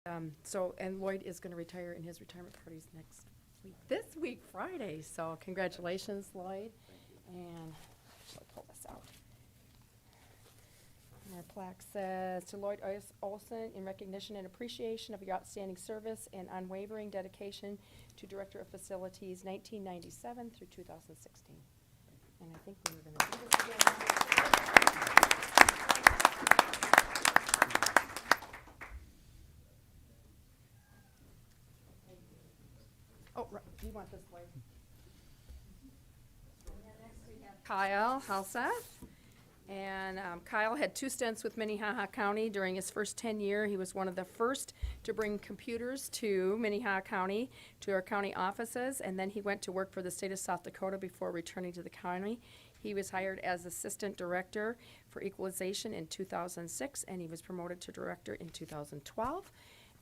And Lloyd is going to retire, and his retirement party's next week, this week, Friday. So congratulations, Lloyd. And I'll pull this out. And our plaque says, to Lloyd Olson, in recognition and appreciation of your outstanding service and unwavering dedication to Director of Facilities 1997 through 2016. And I think we were going to do this again. Oh, right. Do you want this, Lloyd? And then next we have Kyle Halseth. And Kyle had 2 stints with Minnehaha County during his first 10 years. He was one of the first to bring computers to Minnehaha County, to our county offices, and then he went to work for the state of South Dakota before returning to the county. He was hired as Assistant Director for Equalization in 2006, and he was promoted to Director in 2012.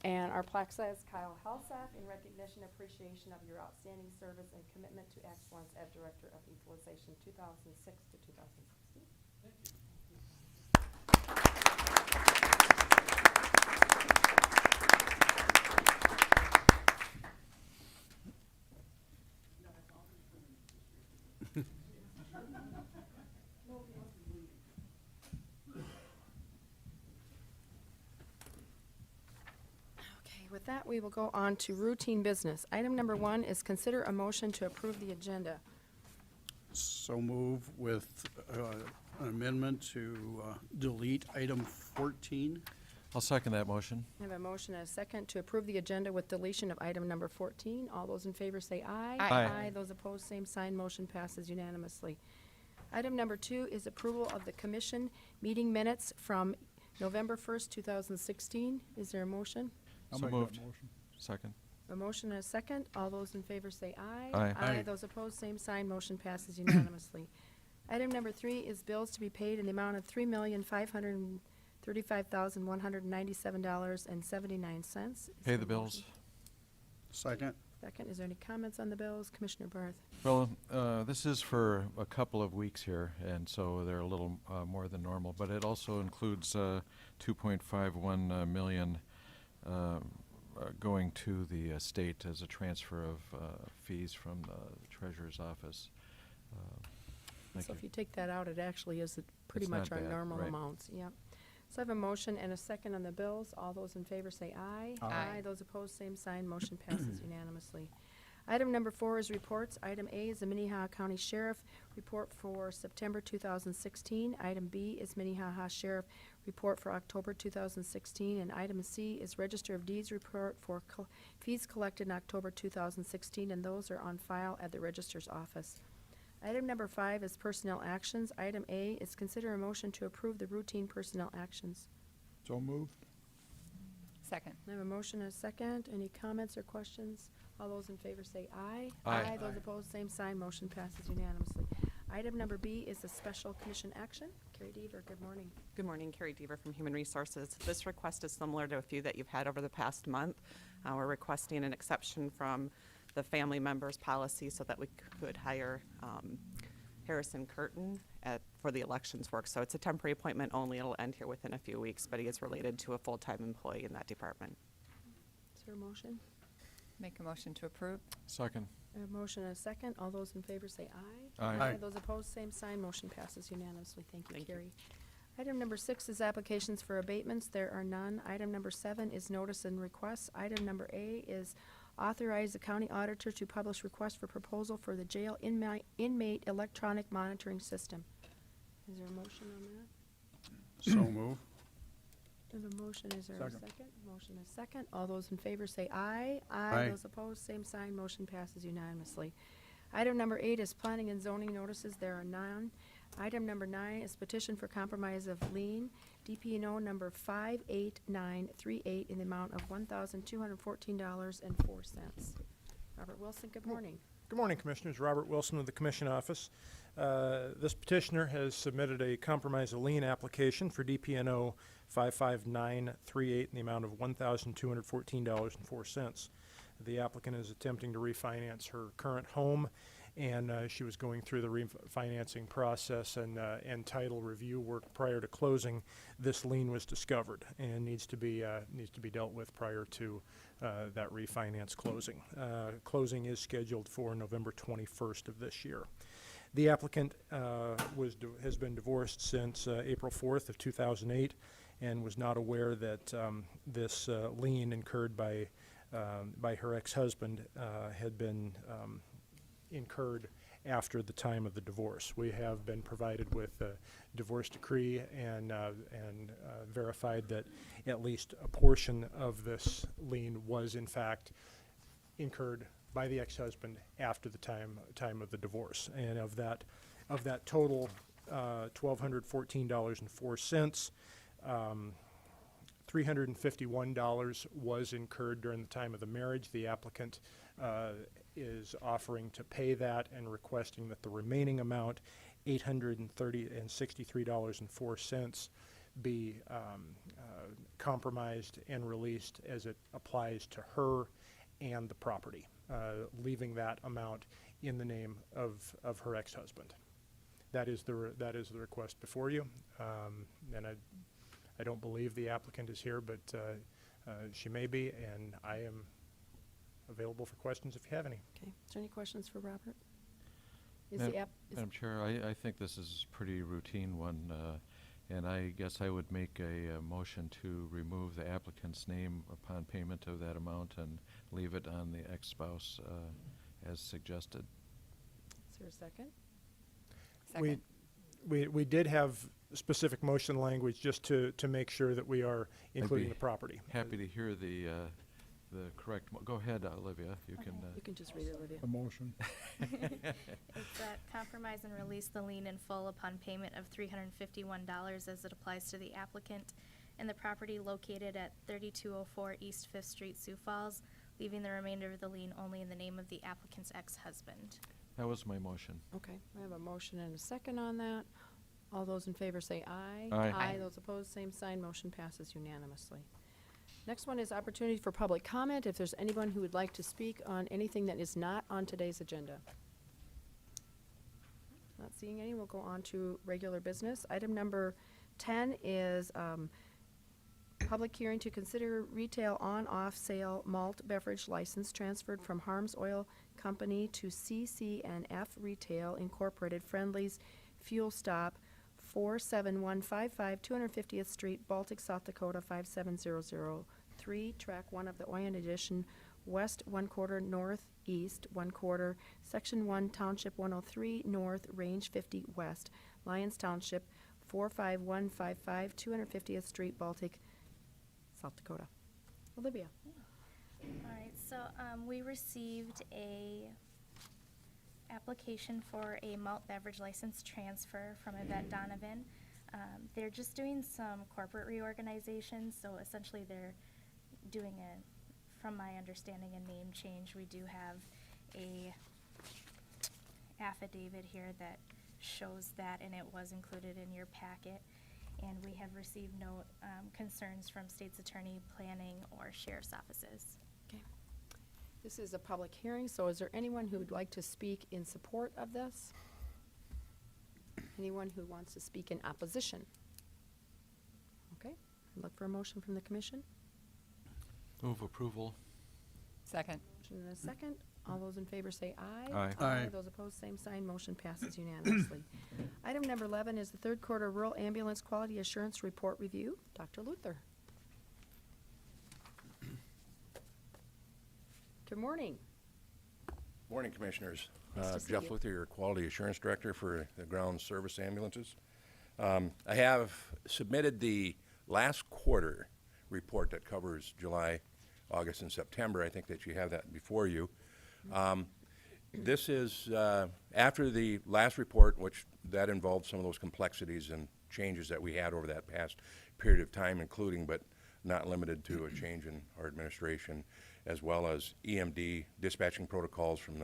And our plaque says, Kyle Halseth, in recognition and appreciation of your outstanding service and commitment to excellence as Director of Equalization 2006 to 2016. With that, we will go on to routine business. Item number 1 is consider a motion to approve the agenda. So move with an amendment to delete item 14. I'll second that motion. I have a motion and a second to approve the agenda with deletion of item number 14. All those in favor say aye. Aye. Aye. Those opposed, same sign. Motion passes unanimously. Item number 2 is approval of the commission meeting minutes from November 1st, 2016. Is there a motion? So moved. Second. A motion and a second. All those in favor say aye. Aye. Aye. Those opposed, same sign. Motion passes unanimously. Item number 3 is bills to be paid in the amount of $3,535,197.79. Pay the bills. Second. Second, is there any comments on the bills? Commissioner Barth. Well, this is for a couple of weeks here, and so they're a little more than normal, but it also includes $2.51 million going to the state as a transfer of fees from the treasurer's office. So if you take that out, it actually is pretty It's much not our bad, normal right. amounts. Yep. So I have a motion and a second on the bills. All those in favor say aye. Aye. Those opposed, same sign. Motion passes unanimously. Item number 4 is reports. Item A is the Minnehaha County Sheriff report for September 2016. Item B is Minnehaha Sheriff report for October 2016. And item C is Register of Deeds report for fees collected in October 2016, and those are on file at the Register's office. Item number 5 is personnel actions. Item A is consider a motion to approve the routine personnel actions. So moved. Second. I have a motion and a second. Any comments or questions? All those in favor say aye. Aye. Those opposed, same sign. Motion passes unanimously. Item number B is the special commission action. Carrie Deaver, good morning. Good morning, Carrie Deaver from Human Resources. This request is similar to a few that you've had over the past month. We're requesting an exception from the family members policy so that we could hire Harrison Curtin for the elections work. So it's a temporary appointment only. It'll end here within a few weeks, but he is related to a full-time employee in that department. Is there a motion? Make a motion to approve. Second. I have a motion and a second. All those in favor say aye. Aye. Aye. Those opposed, same sign. Motion passes unanimously. Thank you, Thank you. Carrie. Item number 6 is applications for abatements. There are none. Item number 7 is notice and requests. Item number A is authorize the county auditor to publish request for proposal for the jail inmate electronic monitoring system. Is there a motion on that? So move. There's a motion. Is there a Second. second? Motion is second. All those in favor say aye. Aye. Those opposed, same sign. Motion passes unanimously. Item number 8 is planning and zoning notices. There are none. Item number 9 is petition for compromise of lien, DP&O number 58938 in the amount of $1,214.04. Robert Wilson, good morning. Good morning, Commissioners. Robert Wilson with the Commission Office. This petitioner has submitted a compromise of lien application for DP&O 55938 in the amount of $1,214.04. The applicant is attempting to refinance her current home and she was going through the refinancing process and title review work prior to closing. This lien was discovered and needs to be dealt with prior to that refinance closing. Closing is scheduled for November 21st of this year. The applicant has been divorced since April 4th of 2008 and was not aware that this lien incurred by her ex-husband had been incurred after the time of the divorce. We have been provided with a divorce decree and verified that at least a portion of this lien was in fact incurred by the ex-husband after the time of the divorce. And of that total $1,214.04, $351 was incurred during the time of the marriage. The applicant is offering to pay that and requesting that the remaining amount, $863.04, be compromised and released as it applies to her and the property, leaving that amount in the name of her ex-husband. That is the request before you, and I don't believe the applicant is here, but she may be, and I am available for questions if you have any. Okay, is there any questions for Robert? Is Madam the app, is- Madam Chair, I think this is a pretty routine one, and I guess I would make a motion to remove the applicant's name upon payment of that amount and leave it on the ex-spouse as suggested. is there a second? Second. We did have specific motion language just to make sure that we are including be the property. Happy to hear the correct, go ahead, Olivia, you can, You can just read it, Olivia. A motion. It's that compromise and release the lien in full upon payment of $351 as it applies to the applicant and the property located at 3204 East 5th Street, Sioux Falls, leaving the remainder of the lien only in the name of the applicant's ex-husband. that was my motion. Okay, I have a motion and a second on that. All those in favor say aye. Aye. Aye. Those opposed, same sign. Motion passes unanimously. Next one is opportunity for public comment. If there's anyone who would like to speak on anything that is not on today's agenda. Not seeing any, we'll go on to regular business. Item number 10 is public hearing to consider retail on-off sale malt beverage license transferred from Harms Oil Company to CC&F Retail Incorporated Friendly's Fuel Stop, 47155 250th Street, Baltic, South Dakota 57003, track 1 of the Oyen Edition, west 1/4, northeast 1/4, section 1, township 103 north, range 50 west, Lyons Township, 45155 250th Street, Baltic, South Dakota. Olivia. All right, so we received a application for a malt beverage license transfer from Yvette Donovan. They're just doing some corporate reorganization, so essentially they're doing from my understanding, a name change. We do have a affidavit here that shows that, and it was included in your packet. And we have received no concerns from state's attorney, planning, or sheriff's offices. Okay. This is a public hearing, so is there anyone who would like to speak in support of this? Anyone who wants to speak in opposition? Okay, look for a motion from the commission. Move approval. Second. Motion and a second. All those in favor say aye. Aye. Aye. Those opposed, same sign. Motion passes unanimously. Item number 11 is the third quarter rural ambulance quality assurance report review. Dr. Luther. Good morning. Morning, Commissioners. Nice to see Jeff you. Luther, your Quality Assurance Director for the Ground Service Ambulances. I have submitted the last quarter report that covers July, August, and September. I think that you have that before you. This is after the last report, which that involved some of those complexities and changes that we had over that past period of time, including but not limited to a change in our administration, as well as EMD dispatching protocols from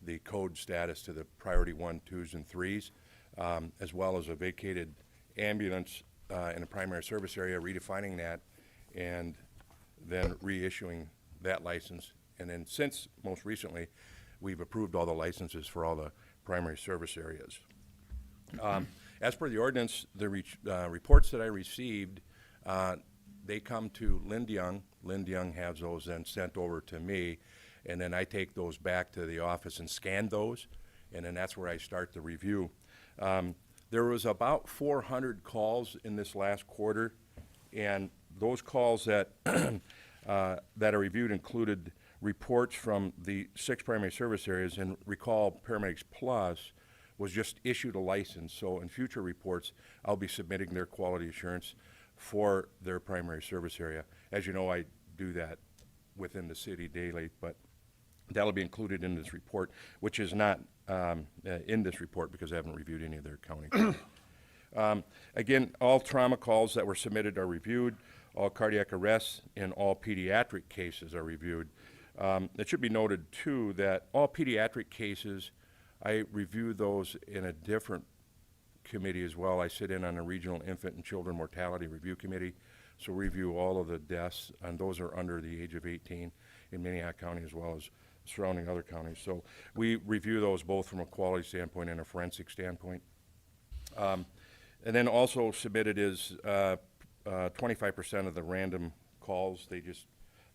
the code status to the priority 1, 2s, and 3s, as well as a vacated ambulance in a primary service area, redefining that, and then reissuing that license. And then since most recently, we've approved all the licenses for all the primary service areas. As per the ordinance, the reports that I received, they come to Lynn Young. Lynn Young has those then sent over to me, and then I take those back to the office and scan those, and then that's where I start the review. There was about 400 calls in this last quarter, and those calls that that are reviewed included reports from the 6 primary service areas, and recall Paramedics Plus was just issued a license, so in future reports, I'll be submitting their quality assurance for their primary service area. As you know, I do that within the city daily, but that'll be included in this report, which is not in this report because I haven't reviewed any of their county. Again, all trauma calls that were submitted are reviewed, all cardiac arrests, and all pediatric cases are reviewed. It should be noted, too, that all pediatric cases, I review those in a different committee as well. I sit in on a Regional Infant and Children Mortality Review Committee, so review all of the deaths, and those are under the age of 18 in Minnehaha County as well as surrounding other counties. So we review those both from a quality standpoint and a forensic standpoint. And then also submitted is 25% of the random calls.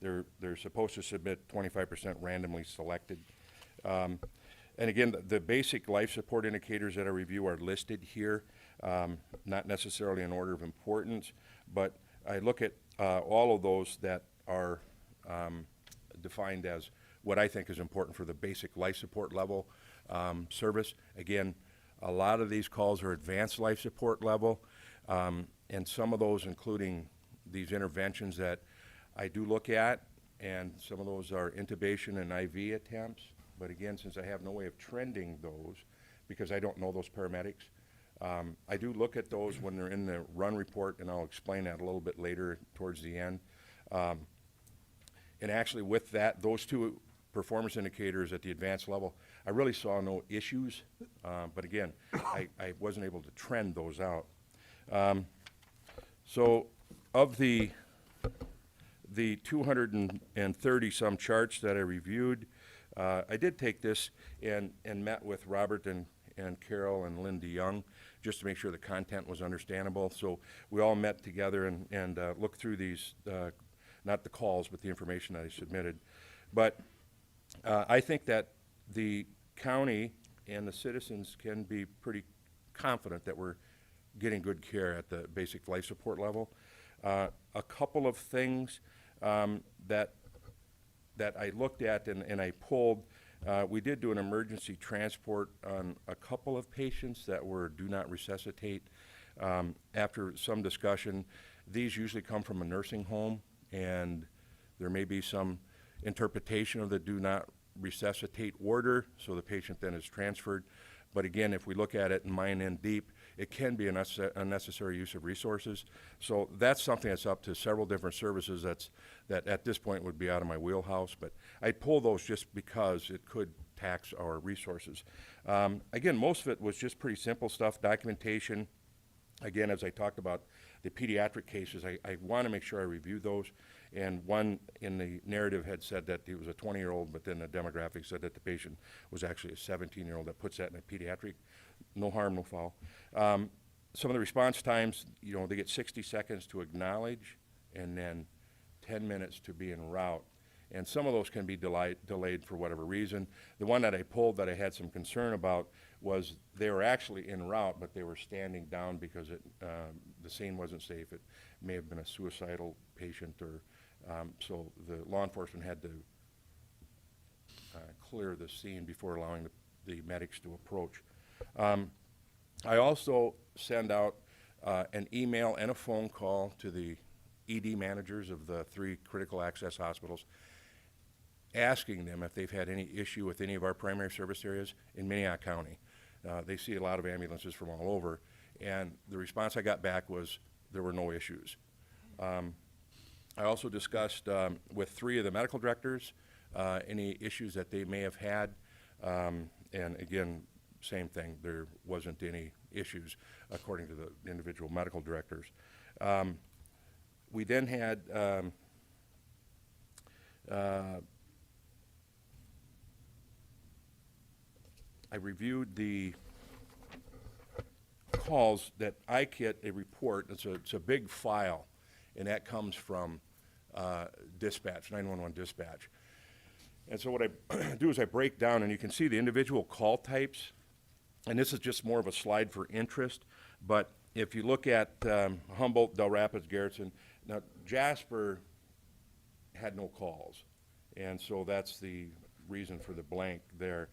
They're supposed to submit 25% randomly selected. And again, the basic life support indicators that I review are listed here, not necessarily in order of importance, but I look at all of those that are defined as what I think is important for the basic life support level service. Again, a lot of these calls are advanced life support level, and some of those including these interventions that I do look at, and some of those are intubation and IV attempts. But again, since I have no way of trending those, because I don't know those paramedics, I do look at those when they're in the run report, and I'll explain that a little bit later towards the end. And actually with that, those 2 performance indicators at the advanced level, I really saw no issues, but again, I wasn't able to trend those out. So of the 230 some charts that I reviewed, I did take this and met with Robert and Carol and Linda Young just to make sure the content was understandable. So we all met together and looked through these, not the calls, but the information that I submitted. But I think that the county and the citizens can be pretty confident that we're getting good care at the basic life support level. A couple of things that I looked at and I pulled, we did do an emergency transport on a couple of patients that were do not resuscitate. After some discussion, these usually come from a nursing home, and there may be some interpretation of the do not resuscitate order, so the patient then is transferred. But again, if we look at it and mine in deep, it can be an unnecessary use of resources. So that's something that's up to several different services that at this point would be out of my wheelhouse. But I pull those just because it could tax our resources. Again, most of it was just pretty simple stuff, documentation. Again, as I talked about the pediatric cases, I want to make sure I review those. And one in the narrative had said that he was a 20-year-old, but then the demographic said that the patient was actually a 17-year-old. That puts that in a pediatric. No harm, no foul. Some of the response times, they get 60 seconds to acknowledge and then 10 minutes to be en route. And some of those can be delayed for whatever reason. The one that I pulled that I had some concern about was they were actually en route, but they were standing down because the scene wasn't safe. It may have been a suicidal patient, or so the law enforcement had to clear the scene before allowing the medics to approach. I also send out an email and a phone call to the ED managers of the 3 critical access hospitals, asking them if they've had any issue with any of our primary service areas in Minnehaha County. They see a lot of ambulances from all over, and the response I got back was there were no issues. I also discussed with 3 of the medical directors any issues that they may have had, and again, same thing, there wasn't any issues according to the individual medical directors. We then had I reviewed the calls that I get a report. It's a big file, and that comes from dispatch, 911 dispatch. And so what I do is I break down, and you can see the individual call types, and this is just more of a slide for interest. But if you look at Humboldt, Del Rapids, Garrettson, now Jasper had no calls, and so that's the reason for the blank there.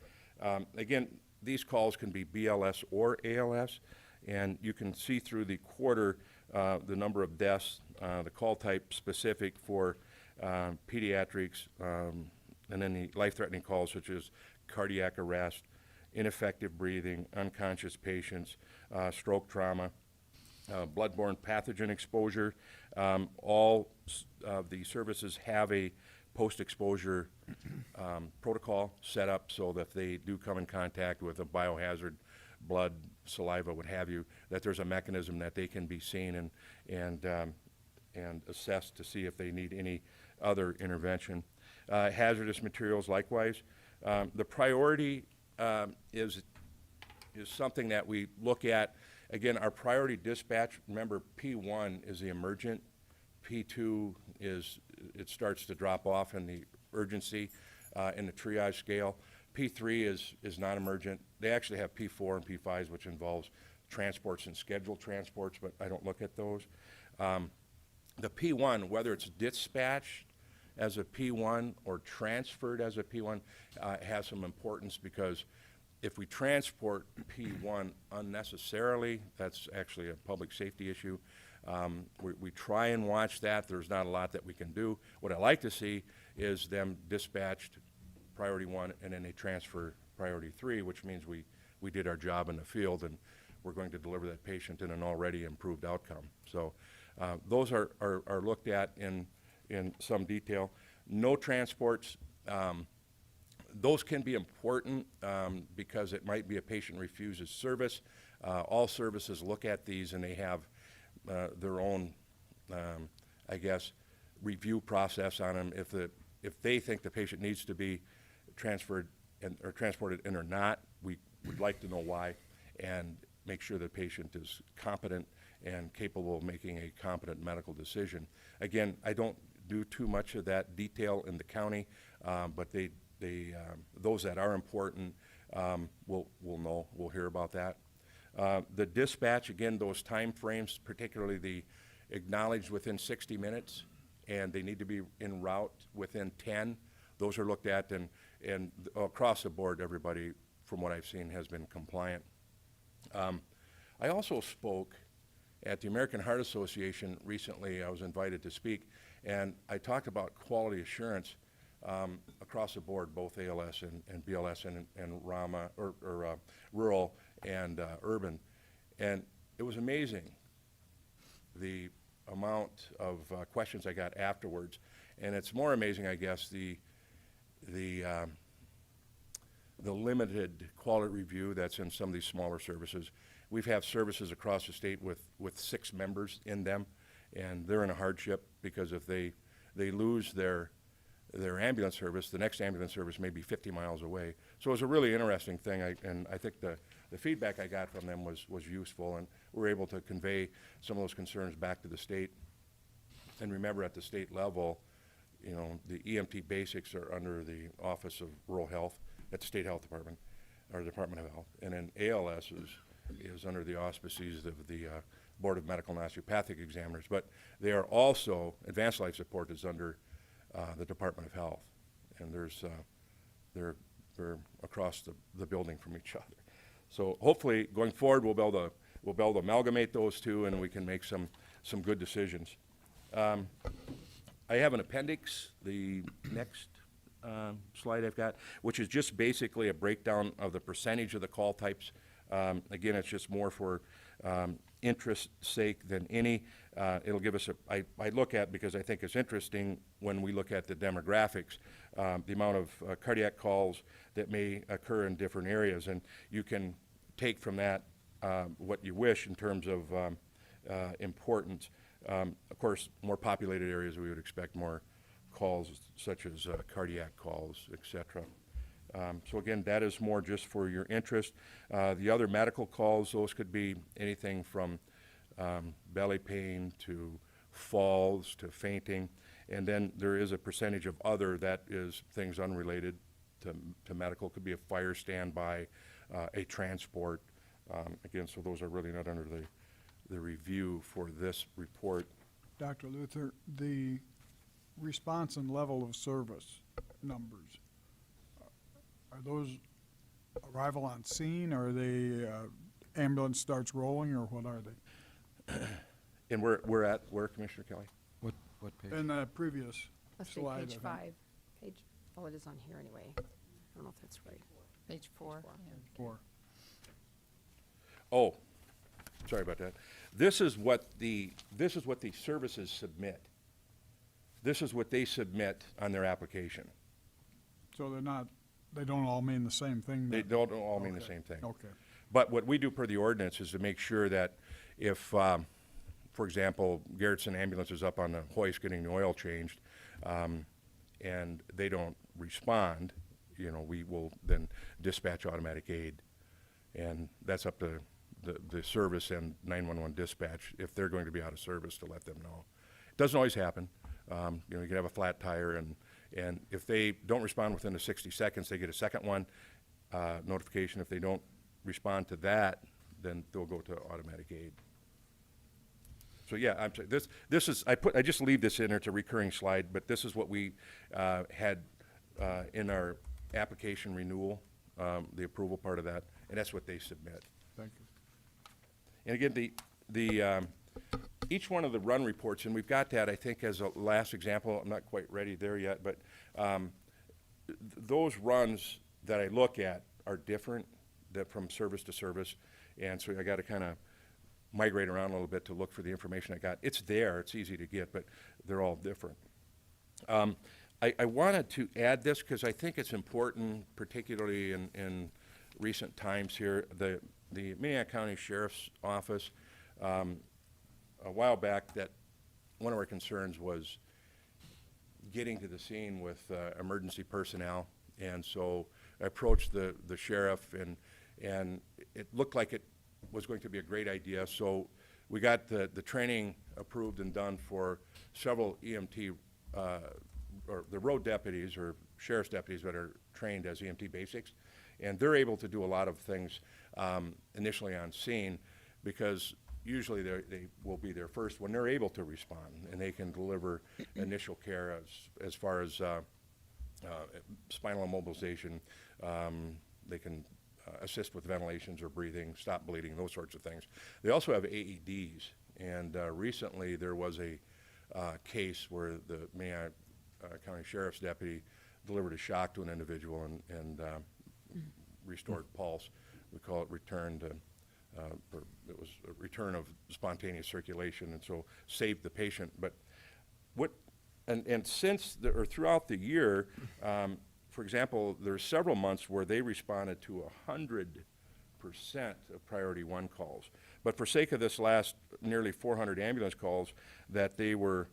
Again, these calls can be BLS or ALS, and you can see through the quarter the number of deaths, the call type specific for pediatrics, and then the life-threatening calls such as cardiac arrest, ineffective breathing, unconscious patients, stroke trauma, bloodborne pathogen exposure. All of the services have a post-exposure protocol set up so that if they do come in contact with a biohazard, blood, saliva, what have you, that there's a mechanism that they can be seen and assessed to see if they need any other intervention. Hazardous materials likewise. The priority is something that we look at. Again, our priority dispatch, remember P1 is the emergent, P2 is, it starts to drop off in the urgency in the triage scale. P3 is non-emergent. They actually have P4 and P5s, which involves transports and scheduled transports, but I don't look at those. The P1, whether it's dispatched as a P1 or transferred as a P1, has some importance because if we transport P1 unnecessarily, that's actually a public safety issue. We try and watch that. There's not a lot that we can do. What I like to see is them dispatched priority 1 and then they transfer priority 3, which means we did our job in the field and we're going to deliver that patient in an already improved outcome. So those are looked at in some detail. No transports. Those can be important because it might be a patient refuses service. All services look at these and they have their own, I guess, review process on them. If they think the patient needs to be transferred or transported in or not, we would like to know why and make sure the patient is competent and capable of making a competent medical decision. Again, I don't do too much of that detail in the county, but those that are important will know, we'll hear about that. The dispatch, again, those time frames, particularly the acknowledged within 60 minutes, and they need to be en route within 10. Those are looked at, and across the board, everybody, from what I've seen, has been compliant. I also spoke at the American Heart Association recently. I was invited to speak, and I talked about quality assurance across the board, both ALS and BLS and RAMA, or rural and urban. And it was amazing the amount of questions I got afterwards. And it's more amazing, I guess, the limited quality review that's in some of these smaller services. We've had services across the state with 6 members in them, and they're in a hardship because if they lose their ambulance service, the next ambulance service may be 50 miles away. So it was a really interesting thing, and I think the feedback I got from them was useful, and we were able to convey some of those concerns back to the state. And remember, at the state level, you know, the EMT basics are under the Office of Rural Health at the State Health Department, or Department of Health, and then ALS is under the auspices of the Board of Medical and Osteopathic Examiners. But they are also, advanced life support is under the Department of Health, and they're across the building from each other. So hopefully, going forward, we'll be able to amalgamate those two, and we can make some good decisions. I have an appendix, the next slide I've got, which is just basically a breakdown of the percentage of the call types. Again, it's just more for interest's sake than any. It'll give us I look at, because I think it's interesting when we look at the demographics, the amount of cardiac calls that may occur in different areas. And you can take from that what you wish in terms of importance. Of course, more populated areas, we would expect more calls such as cardiac calls, et cetera. So again, that is more just for your interest. The other medical calls, those could be anything from belly pain to falls to fainting. And then there is a percentage of other that is things unrelated to medical. Could be a fire standby, a transport. Again, so those are really not under the review for this report. Dr. Luther, the response and level of service numbers, are those arrival on scene, or are they ambulance starts rolling, or what are they? And we're at where, Commissioner Kelly? What page? In the previous Let's say slide, I page think. 5. Oh, it is on here anyway. I don't know if that's right. Page 4. Four. Oh, sorry about that. This is what the services submit. This is what they submit on their application. So they don't all mean the same thing? They then? don't all mean the Okay. same thing. Okay. But what we do per the ordinance is to make sure that if, for example, Garrettson ambulance is up on the hoist getting the oil changed, and they don't respond, we will then dispatch automatic aid. And that's up to the service and 911 dispatch, if they're going to be out of service, to let them know. It doesn't always happen. You can have a flat tire, and if they don't respond within the 60 seconds, they get a second one notification. If they don't respond to that, then they'll go to automatic aid. So yeah, I'm sorry. This is I just leave this in there. It's a recurring slide, but this is what we had in our application renewal, the approval part of that, and that's what they submit. Thank you. And again, the each one of the run reports, and we've got that, I think, as a last example. I'm not quite ready there yet, but those runs that I look at are different from service to service, and so I got to kind of migrate around a little bit to look for the information I got. It's there, it's easy to get, but they're all different. I wanted to add this because I think it's important, particularly in recent times here. The Minnehaha County Sheriff's Office, a while back, that one of our concerns was getting to the scene with emergency personnel, and so I approached the sheriff, and it looked like it was going to be a great idea. So we got the training approved and done for several EMT, or the road deputies or sheriff's deputies that are trained as EMT basics. And they're able to do a lot of things initially on scene, because usually they will be there first when they're able to respond, and they can deliver initial care as far as spinal immobilization. They can assist with ventilations or breathing, stop bleeding, those sorts of things. They also have AEDs, and recently there was a case where the Minnehaha County Sheriff's deputy delivered a shock to an individual and restored pulse. We call it return to, or it was a return of spontaneous circulation, and so saved the patient. But and since or throughout the year, for example, there's several months where they responded to 100% of priority 1 calls. But for sake of this last nearly 400 ambulance calls that they were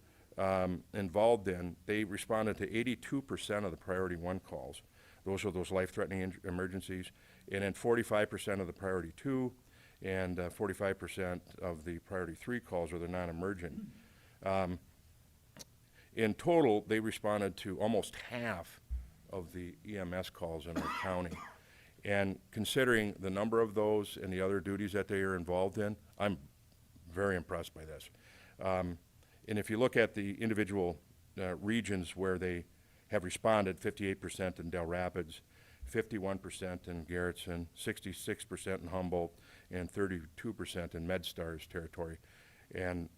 involved in, they responded to 82% of the priority 1 calls. Those are those life-threatening emergencies. And then 45% of the priority 2 and 45% of the priority 3 calls are the non-emergent. In total, they responded to almost half of the EMS calls in our county. And considering the number of those and the other duties that they are involved in, I'm very impressed by this. And if you look at the individual regions where they have responded, 58% in Del Rapids, 51% in Garrettson, 66% in Humboldt, and 32% in MedStar's territory. And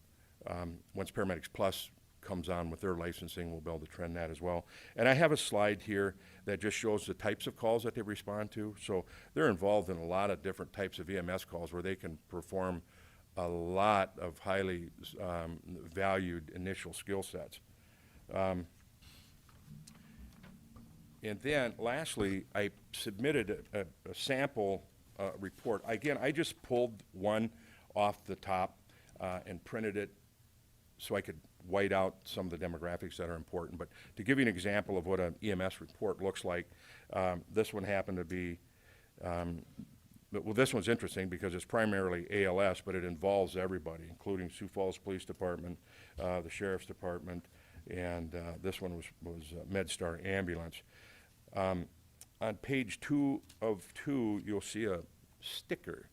once Paramedics Plus comes on with their licensing, we'll be able to trend that as well. And I have a slide here that just shows the types of calls that they respond to. So they're involved in a lot of different types of EMS calls where they can perform a lot of highly valued initial skill sets. And then lastly, I submitted a sample report. Again, I just pulled one off the top and printed it so I could white out some of the demographics that are important. But to give you an example of what an EMS report looks like, this one happened to be, well, this one's interesting because it's primarily ALS, but it involves everybody, including Sioux Falls Police Department, the Sheriff's Department, and this one was MedStar Ambulance. On page 2 of 2, you'll see a sticker.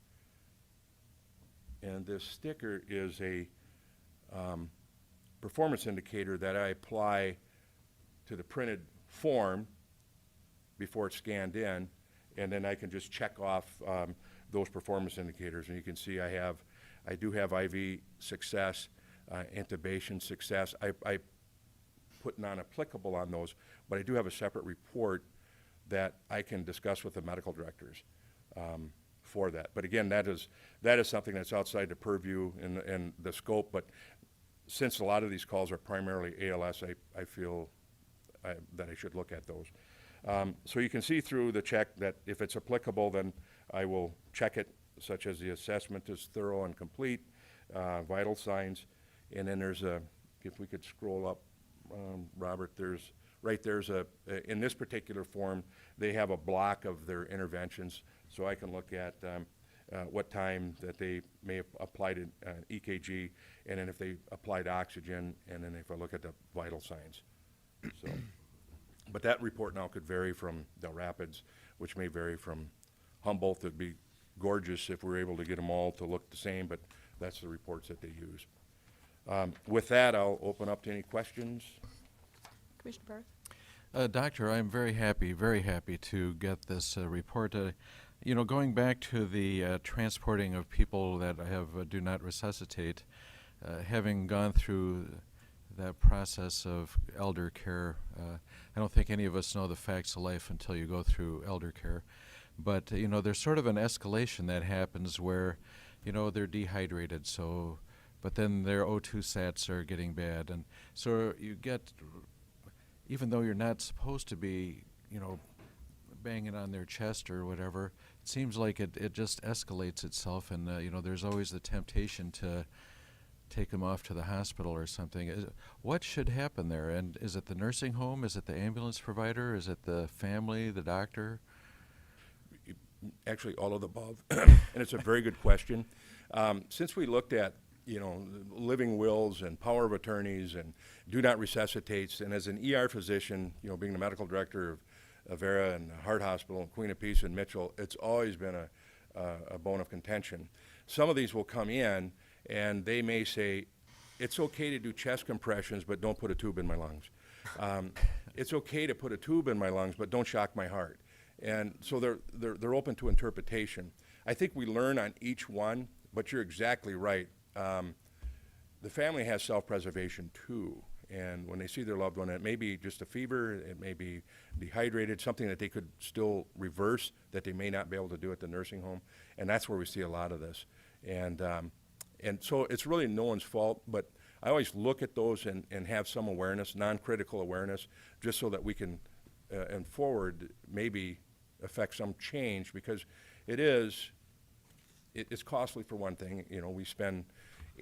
And this sticker is a performance indicator that I apply to the printed form before it's scanned in, and then I can just check off those performance indicators. And you can see I do have IV success, intubation success. I put non-applicable on those, but I do have a separate report that I can discuss with the medical directors for that. But again, that is something that's outside the purview and the scope. But since a lot of these calls are primarily ALS, I feel that I should look at those. So you can see through the check that if it's applicable, then I will check it, such as the assessment is thorough and complete, vital signs, and then there's if we could scroll up, Robert, there's in this particular form, they have a block of their interventions, so I can look at what time that they may have applied an EKG, and then if they applied oxygen, and then if I look at the vital signs. So, but that report now could vary from Del Rapids, which may vary from Humboldt. It'd be gorgeous if we were able to get them all to look the same, but that's the reports that they use. With that, I'll open up to any questions. Commissioner Barth? Doctor, I'm very happy to get this report. You know, going back to the transporting of people that have do not resuscitate, having gone through that process of elder care, I don't think any of us know the facts of life until you go through elder care. But, you know, there's sort of an escalation that happens where, you know, they're dehydrated, so, but then their O2 sats are getting bad. And so you get, even though you're not supposed to be, you know, banging on their chest or whatever, it seems like it just escalates itself, and you know, there's always the temptation to take them off to the hospital or something. What should happen there? And is it the nursing home? Is it the ambulance provider? Is it the family, the doctor? Actually, all of the above, and it's a very good question. Since we looked at, you know, living wills and power of attorneys and do not resuscitates, and as an ER physician, you know, being the medical director of Avera and Heart Hospital and Queen of Peace and Mitchell, it's always been a bone of contention. Some of these will come in and they may say, it's okay to do chest compressions, but don't put a tube in my lungs. It's okay to put a tube in my lungs, but don't shock my heart. And so they're open to interpretation. I think we learn on each one, but you're exactly right. The family has self-preservation too. And when they see their loved one, it may be just a fever, it may be dehydrated, something that they could still reverse that they may not be able to do at the nursing home. And that's where we see a lot of this. And so it's really no one's fault, but I always look at those and have some awareness, non-critical awareness, just so that we can, and forward, maybe affect some change, because it's costly for one thing. You know, we spend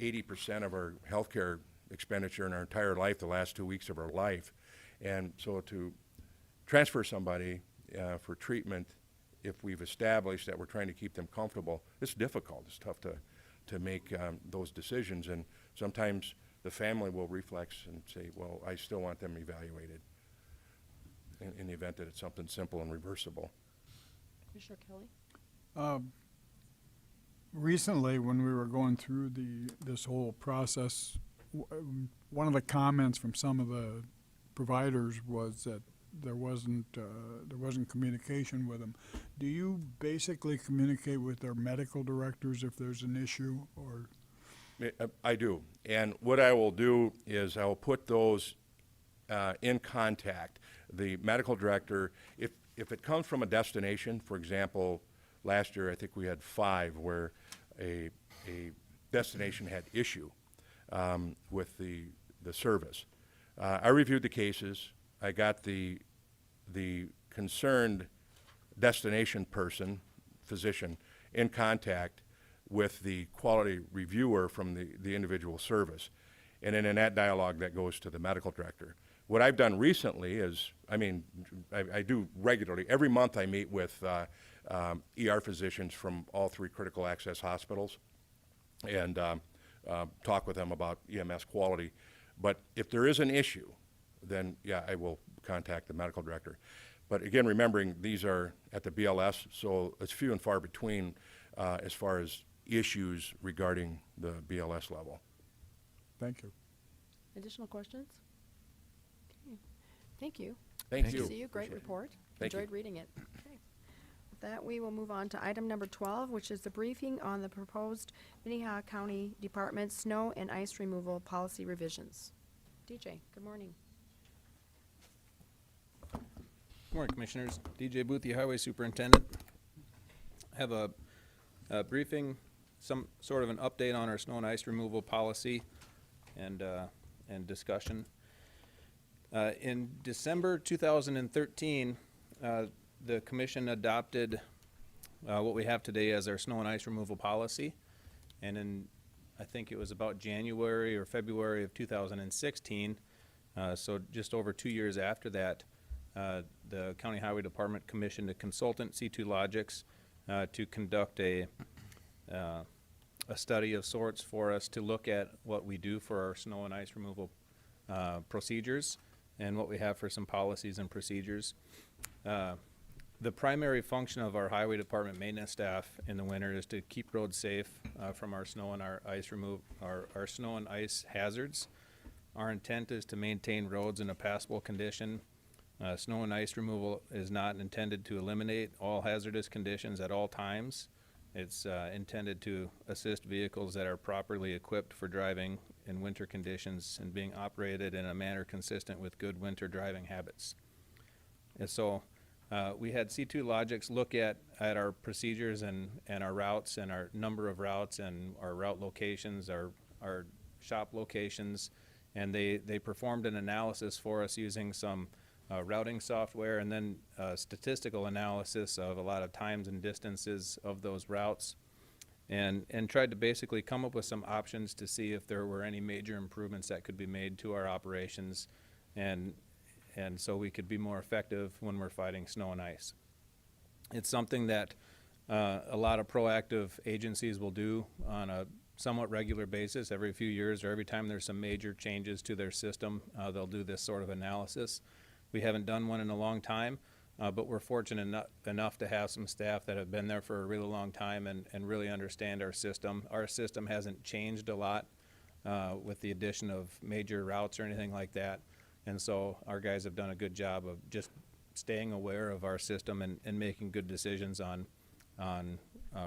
80% of our healthcare expenditure in our entire life the last 2 weeks of our life. And so to transfer somebody for treatment, if we've established that we're trying to keep them comfortable, it's difficult. It's tough to make those decisions. And sometimes the family will reflex and say, well, I still want them evaluated in the event that it's something simple and reversible. Commissioner Kelly? Recently, when we were going through this whole process, one of the comments from some of the providers was that there wasn't communication with them. Do you basically communicate with their medical directors if there's an issue, or? I do, and what I will do is I will put those in contact. The medical director, if it comes from a destination, for example, last year I think we had 5 where a destination had issue with the service. I reviewed the cases. I got the concerned destination person, physician, in contact with the quality reviewer from the individual service. And then in that dialogue, that goes to the medical director. What I've done recently is, I do regularly. Every month I meet with ER physicians from all 3 critical access hospitals and talk with them about EMS quality. But if there is an issue, then yeah, I will contact the medical director. But again, remembering these are at the BLS, so it's few and far between as far as issues regarding the BLS level. Thank you. Additional questions? Okay. Thank you. Thank Nice you. to see you. Great Appreciate it. report. Thank you. Enjoyed reading it. Okay. With that, we will move on to item number 12, which is the briefing on the proposed Minnehaha County Department snow and ice removal policy revisions. DJ, good morning. Good morning, Commissioners. DJ Booth, the Highway Superintendent. I have a briefing, some sort of an update on our snow and ice removal policy and discussion. In December 2013, the Commission adopted what we have today as our snow and ice removal policy. And in, I think it was about January or February of 2016, so just over 2 years after that, the County Highway Department commissioned a consultant, C2 Logics, to conduct a study of sorts for us to look at what we do for our snow and ice removal procedures and what we have for some policies and procedures. The primary function of our Highway Department maintenance staff in the winter is to keep roads safe from our snow and our snow and ice hazards. Our intent is to maintain roads in a passable condition. Snow and ice removal is not intended to eliminate all hazardous conditions at all times. It's intended to assist vehicles that are properly equipped for driving in winter conditions and being operated in a manner consistent with good winter driving habits. And so we had C2 Logics look at our procedures and our routes and our number of routes and our route locations, our shop locations, and they performed an analysis for us using some routing software and then statistical analysis of a lot of times and distances of those routes, and tried to basically come up with some options to see if there were any major improvements that could be made to our operations and so we could be more effective when we're fighting snow and ice. It's something that a lot of proactive agencies will do on a somewhat regular basis. Every few years or every time there's some major changes to their system, they'll do this sort of analysis. We haven't done one in a long time, but we're fortunate enough to have some staff that have been there for a really long time and really understand our system. Our system hasn't changed a lot with the addition of major routes or anything like that. And so our guys have done a good job of just staying aware of our system and making good decisions on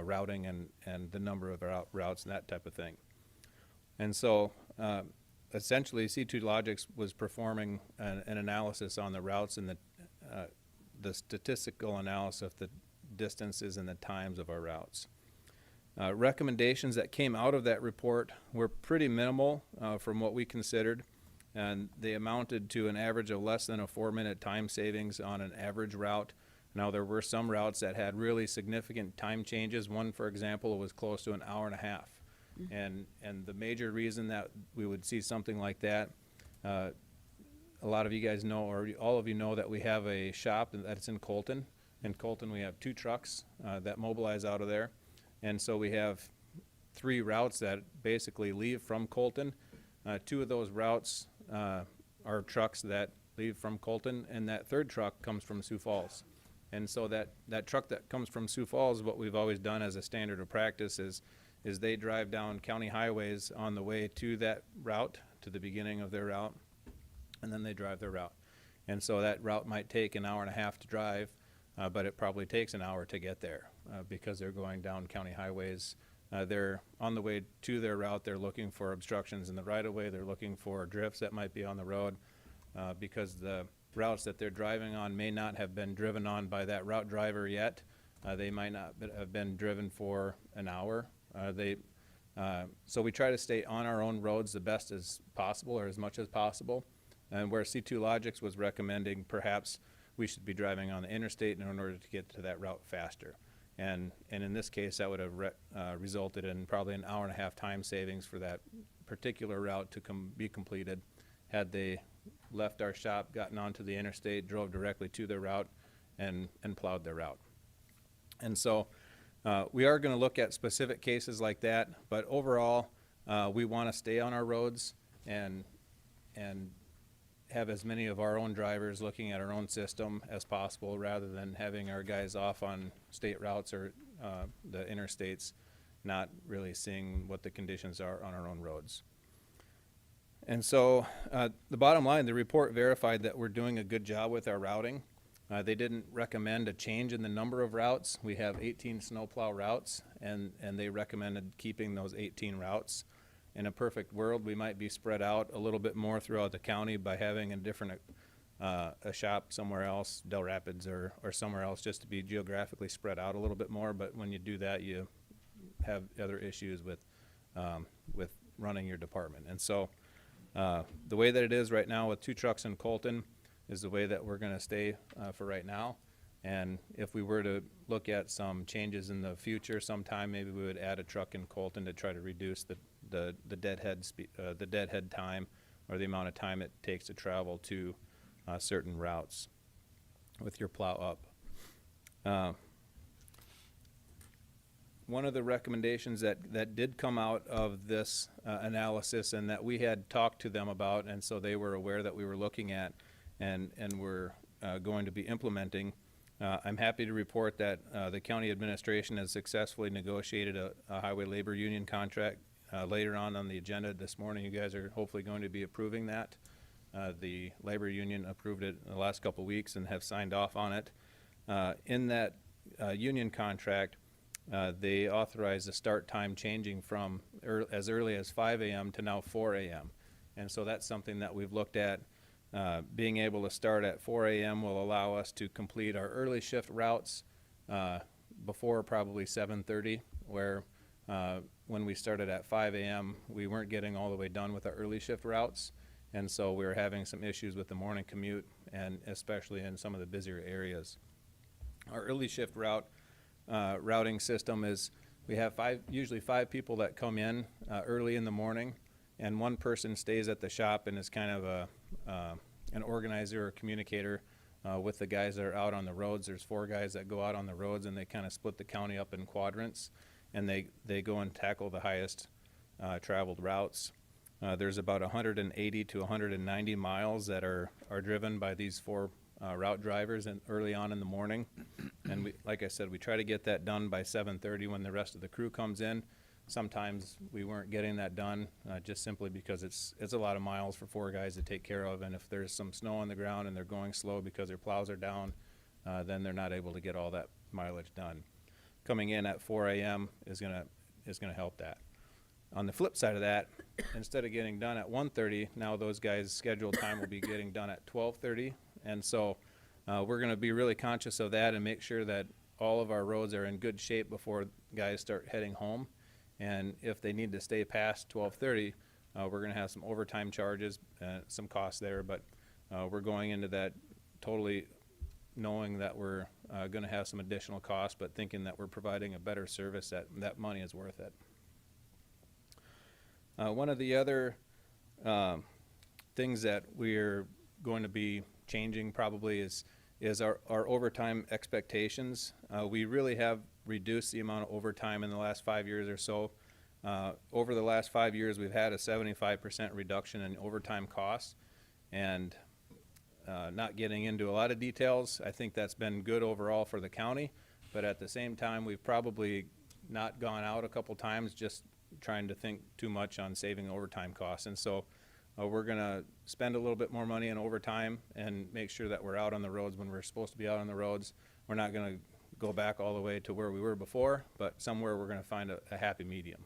routing and the number of routes and that type of thing. And so essentially C2 Logics was performing an analysis on the routes and the statistical analysis of the distances and the times of our routes. Recommendations that came out of that report were pretty minimal from what we considered, and they amounted to an average of less than a 4-minute time savings on an average route. Now, there were some routes that had really significant time changes. One, for example, was close to an hour and a half. And the major reason that we would see something like that, a lot of you guys know, or all of you know, that we have a shop that's in Colton. In Colton, we have 2 trucks that mobilize out of there. And so we have 3 routes that basically leave from Colton. 2 of those routes are trucks that leave from Colton, and that 3rd truck comes from Sioux Falls. And so that truck that comes from Sioux Falls, what we've always done as a standard of practice is they drive down county highways on the way to that route, to the beginning of their route, and then they drive their route. And so that route might take an hour and a half to drive, but it probably takes an hour to get there because they're going down county highways. They're on the way to their route, they're looking for obstructions in the right-of-way, they're looking for drifts that might be on the road because the routes that they're driving on may not have been driven on by that route driver yet. They might not have been driven for an hour. So we try to stay on our own roads the best as possible or as much as possible. And where C2 Logics was recommending perhaps we should be driving on the interstate in order to get to that route faster. And in this case, that would have resulted in probably an hour and a half time savings for that particular route to be completed. Had they left our shop, gotten onto the interstate, drove directly to their route, and plowed their route. And so we are going to look at specific cases like that, but overall, we want to stay on our roads and have as many of our own drivers looking at our own system as possible, rather than having our guys off on state routes or the interstates, not really seeing what the conditions are on our own roads. And so the bottom line, the report verified that we're doing a good job with our routing. They didn't recommend a change in the number of routes. We have 18 snowplow routes, and they recommended keeping those 18 routes. In a perfect world, we might be spread out a little bit more throughout the county by having a different a shop somewhere else, Del Rapids or somewhere else, just to be geographically spread out a little bit more. But when you do that, you have other issues with running your department. And so the way that it is right now with 2 trucks in Colton is the way that we're going to stay for right now. And if we were to look at some changes in the future sometime, maybe we would add a truck in Colton to try to reduce the deadhead time, or the amount of time it takes to travel to certain routes with your plow up. One of the recommendations that did come out of this analysis, and that we had talked to them about, and so they were aware that we were looking at and we're going to be implementing. I'm happy to report that the county administration has successfully negotiated a highway labor union contract. Later on the agenda this morning, you guys are hopefully going to be approving that. The labor union approved it in the last couple weeks and have signed off on it. In that union contract, they authorized the start time changing from as early as 5 a.m. to now 4 a.m. And so that's something that we've looked at. Being able to start at 4 a.m. will allow us to complete our early shift routes before probably 7:30, where when we started at 5 a.m., we weren't getting all the way done with our early shift routes. And so we were having some issues with the morning commute, and especially in some of the busier areas. Our early shift routing system is, we have usually five people that come in early in the morning, and one person stays at the shop and is kind of an organizer or communicator with the guys that are out on the roads. There's 4 guys that go out on the roads, and they kind of split the county up in quadrants, and they go and tackle the highest traveled routes. There's about 180 to 190 miles that are driven by these 4 route drivers and early on in the morning. And we, like I said, we try to get that done by 7:30 when the rest of the crew comes in. Sometimes we weren't getting that done just simply because it's a lot of miles for 4 guys to take care of, and if there's some snow on the ground and they're going slow because their plows are down, then they're not able to get all that mileage done. Coming in at 4 a.m. is gonna help that. On the flip side of that, instead of getting done at 1:30, now those guys' scheduled time will be getting done at 12:30, and so we're going to be really conscious of that and make sure that all of our roads are in good shape before guys start heading home. And if they need to stay past 12:30, we're going to have some overtime charges, some costs there, but we're going into that totally knowing that we're going to have some additional costs, but thinking that we're providing a better service, that money is worth it. One of the other things that we're going to be changing probably is our overtime expectations. We really have reduced the amount of overtime in the last 5 years or so. Over the last 5 years, we've had a 75% reduction in overtime costs, and not getting into a lot of details, I think that's been good overall for the county, but at the same time, we've probably not gone out a couple times just trying to think too much on saving overtime costs. And so we're going to spend a little bit more money on overtime and make sure that we're out on the roads when we're supposed to be out on the roads. We're not going to go back all the way to where we were before, but somewhere we're going to find a happy medium.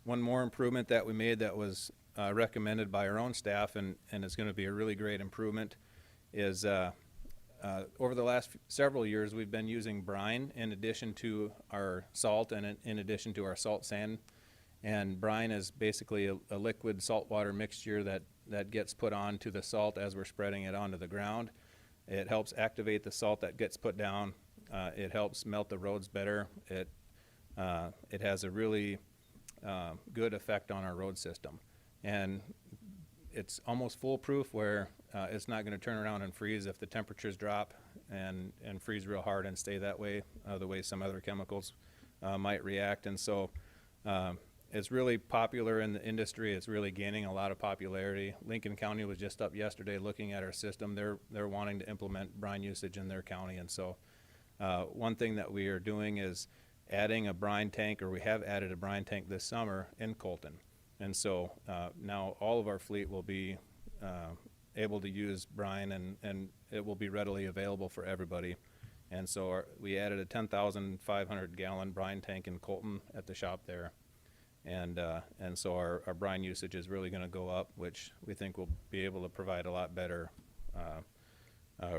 One more improvement that we made that was recommended by our own staff, and is going to be a really great improvement, is over the last several years we've been using brine in addition to our salt and in addition to our salt sand. And brine is basically a liquid saltwater mixture that gets put onto the salt as we're spreading it onto the ground. It helps activate the salt that gets put down. It helps melt the roads better. It has a really good effect on our road system. And it's almost foolproof where it's not going to turn around and freeze if the temperatures drop and freeze real hard and stay that way, the way some other chemicals might react. And so it's really popular in the industry. It's really gaining a lot of popularity. Lincoln County was just up yesterday looking at our system. They're wanting to implement brine usage in their county. And so one thing that we are doing is adding a brine tank, or we have added a brine tank this summer in Colton. And so now all of our fleet will be able to use brine, and it will be readily available for everybody. And so we added a 10,500 gallon brine tank in Colton at the shop there. And so our brine usage is really going to go up, which we think will be able to provide a lot better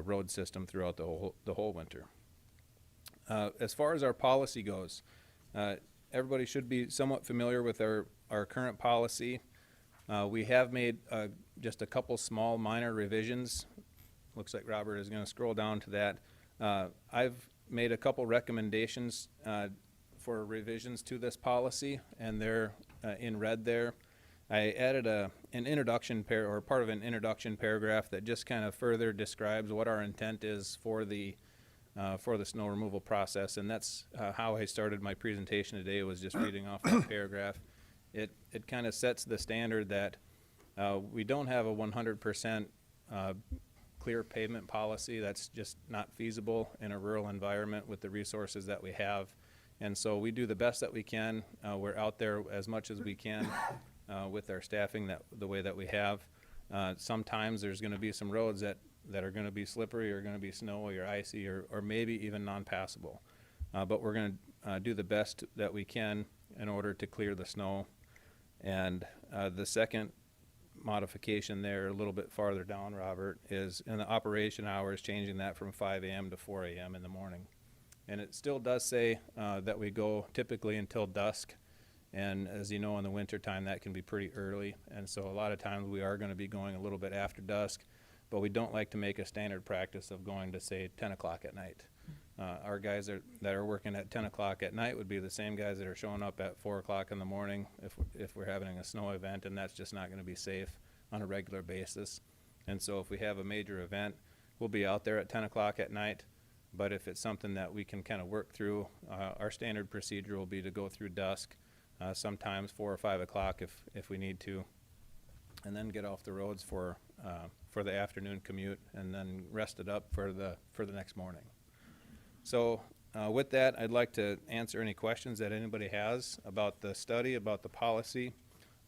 road system throughout the whole winter. As far as our policy goes, everybody should be somewhat familiar with our current policy. We have made just a couple small minor revisions. Looks like Robert is going to scroll down to that. I've made a couple recommendations for revisions to this policy, and they're in red there. I added an introduction part of an introduction paragraph that just kind of further describes what our intent is for the snow removal process, and that's how I started my presentation today, was just reading off that paragraph. It kind of sets the standard that we don't have a 100% clear pavement policy. That's just not feasible in a rural environment with the resources that we have. And so we do the best that we can. We're out there as much as we can with our staffing the way that we have. Sometimes there's going to be some roads that are going to be slippery, or going to be snowy or icy, or maybe even non-passable. But we're going to do the best that we can in order to clear the snow. And the second modification there, a little bit farther down, Robert, is in the operation hours, changing that from 5 a.m. to 4 a.m. in the morning. And it still does say that we go typically until dusk. And as you know, in the wintertime, that can be pretty early. And so a lot of times we are going to be going a little bit after dusk, but we don't like to make a standard practice of going to, say, 10 o'clock at night. Our guys that are working at 10 o'clock at night would be the same guys that are showing up at 4 o'clock in the morning if we're having a snow event, and that's just not going to be safe on a regular basis. And so if we have a major event, we'll be out there at 10 o'clock at night. But if it's something that we can kind of work through, our standard procedure will be to go through dusk, sometimes 4 or 5 o'clock if we need to, and then get off the roads for the afternoon commute, and then rest it up for the next morning. So with that, I'd like to answer any questions that anybody has about the study, about the policy,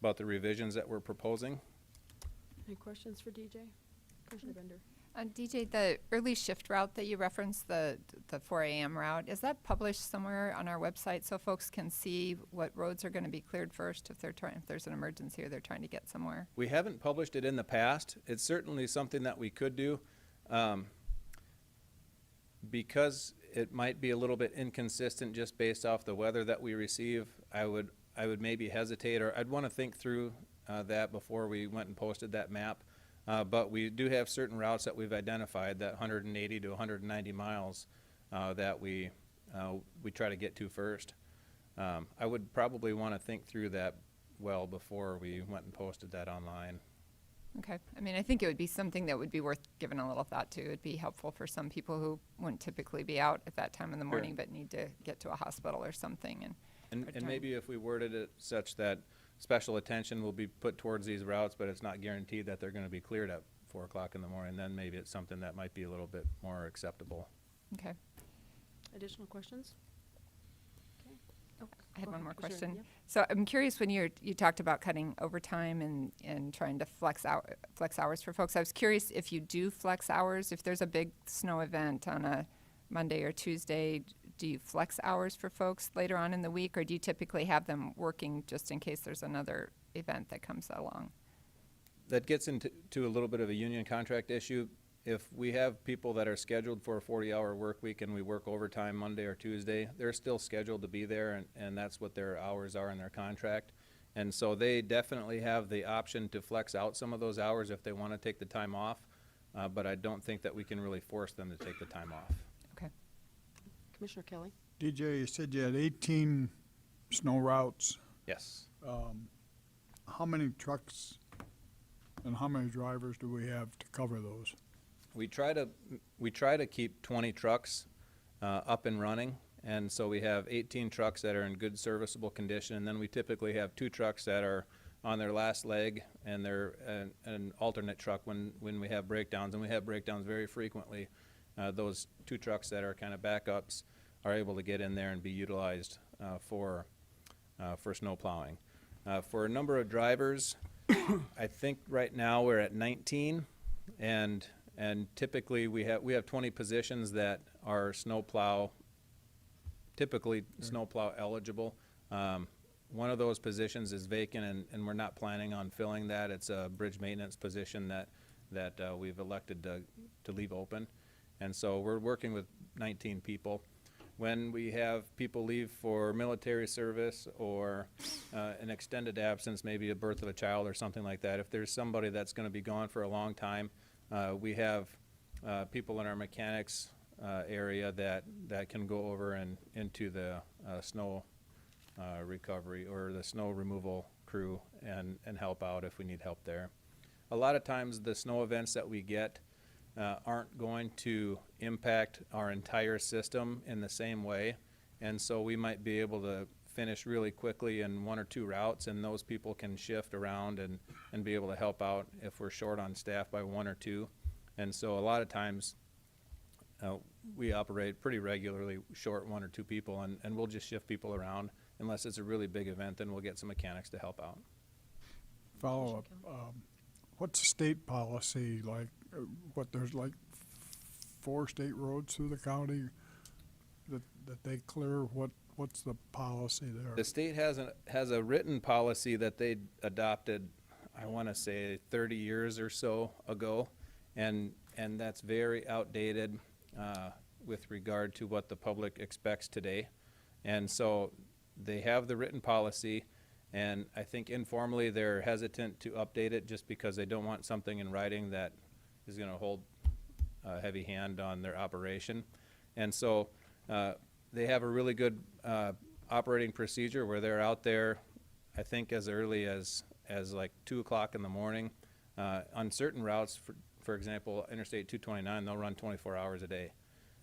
about the revisions that we're proposing. Any questions for DJ? Commissioner Bender? DJ, the early shift route that you referenced, the 4 a.m. route, is that published somewhere on our website so folks can see what roads are going to be cleared first if there's an emergency or they're trying to get somewhere? We haven't published it in the past. It's certainly something that we could do. Because it might be a little bit inconsistent just based off the weather that we receive, I would maybe hesitate, or I'd want to think through that before we went and posted that map. But we do have certain routes that we've identified, that 180 to 190 miles that we try to get to first. I would probably want to think through that well before we went and posted that online. Okay. I mean, I think it would be something that would be worth giving a little thought to. It'd be helpful for some people who wouldn't typically be out at that time in the morning, but need to get to a hospital or something. And maybe if we worded it such that special attention will be put towards these routes, but it's not guaranteed that they're going to be cleared at 4 o'clock in the morning, then maybe it's something that might be a little bit more acceptable. Okay. Additional questions? Okay. Oh, I had go one ahead, more Commissioner. question. Yep. So I'm curious, when you talked about cutting overtime and trying to flex hours for folks, I was curious if you do flex hours, if there's a big snow event on a Monday or Tuesday, do you flex hours for folks later on in the week, or do you typically have them working just in case there's another event that comes along? That gets into a little bit of a union contract issue. If we have people that are scheduled for a 40-hour work week and we work overtime Monday or Tuesday, they're still scheduled to be there, and that's what their hours are in their contract. And so they definitely have the option to flex out some of those hours if they want to take the time off. but I don't think that we can really force them to take the time off. Okay. Commissioner Kelly? DJ, you said you had 18 snow routes. Yes. How many trucks and how many drivers do we have to cover those? We try to keep 20 trucks up and running, and so we have 18 trucks that are in good serviceable condition, and then we typically have 2 trucks that are on their last leg, and they're an alternate truck when we have breakdowns, and we have breakdowns very frequently. Those 2 trucks that are kind of backups are able to get in there and be utilized for snow plowing. For a number of drivers, I think right now we're at 19, and typically we have 20 positions that are typically snowplow eligible. One of those positions is vacant, and we're not planning on filling that. It's a bridge maintenance position that we've elected to leave open, and so we're working with 19 people. When we have people leave for military service or an extended absence, maybe a birth of a child or something like that, if there's somebody that's going to be gone for a long time, we have people in our mechanics area that can go over and into the snow recovery or the snow removal crew and help out if we need help there. A lot of times the snow events that we get aren't going to impact our entire system in the same way, and so we might be able to finish really quickly in 1 or 2 routes, and those people can shift around and be able to help out if we're short on staff by 1 or 2. And so a lot of times we operate pretty regularly short 1 or 2 people, and we'll just shift people around. Unless it's a really big event, then we'll get some mechanics to help out. Follow-up, what's the state policy like? There's like 4 state roads through the county that they clear? What's the policy there? The state has a written policy that they adopted, I want to say 30 years or so ago, and that's very outdated with regard to what the public expects today. And so they have the written policy, and I think informally they're hesitant to update it just because they don't want something in writing that is going to hold a heavy hand on their operation. And so they have a really good operating procedure where they're out there, I think, as early as like 2 o'clock in the morning. On certain routes, for example, Interstate 229, they'll run 24 hours a day.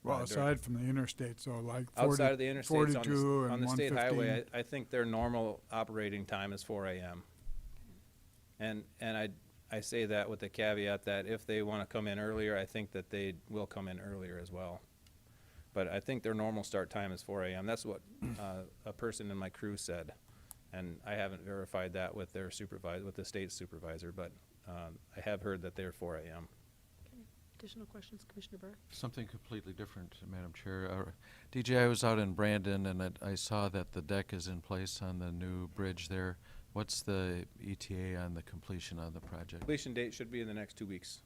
Well, aside from the interstate, so like 40, outside of the interstates 42 on and the state 115. highway, I think their normal operating time is 4 a.m. And I say that with the caveat that if they want to come in earlier, I think that they will come in earlier as well. But I think their normal start time is 4 a.m. That's what a person in my crew said, and I haven't verified that with their supervisor, with the state supervisor, but I have heard that they're 4 a.m. Additional questions, Commissioner Burr? Something completely different, Madam Chair. DJ, I was out in Brandon, and I saw that the deck is in place on the new bridge there. What's the ETA on the completion of the project? Completion date should be in the next 2 weeks.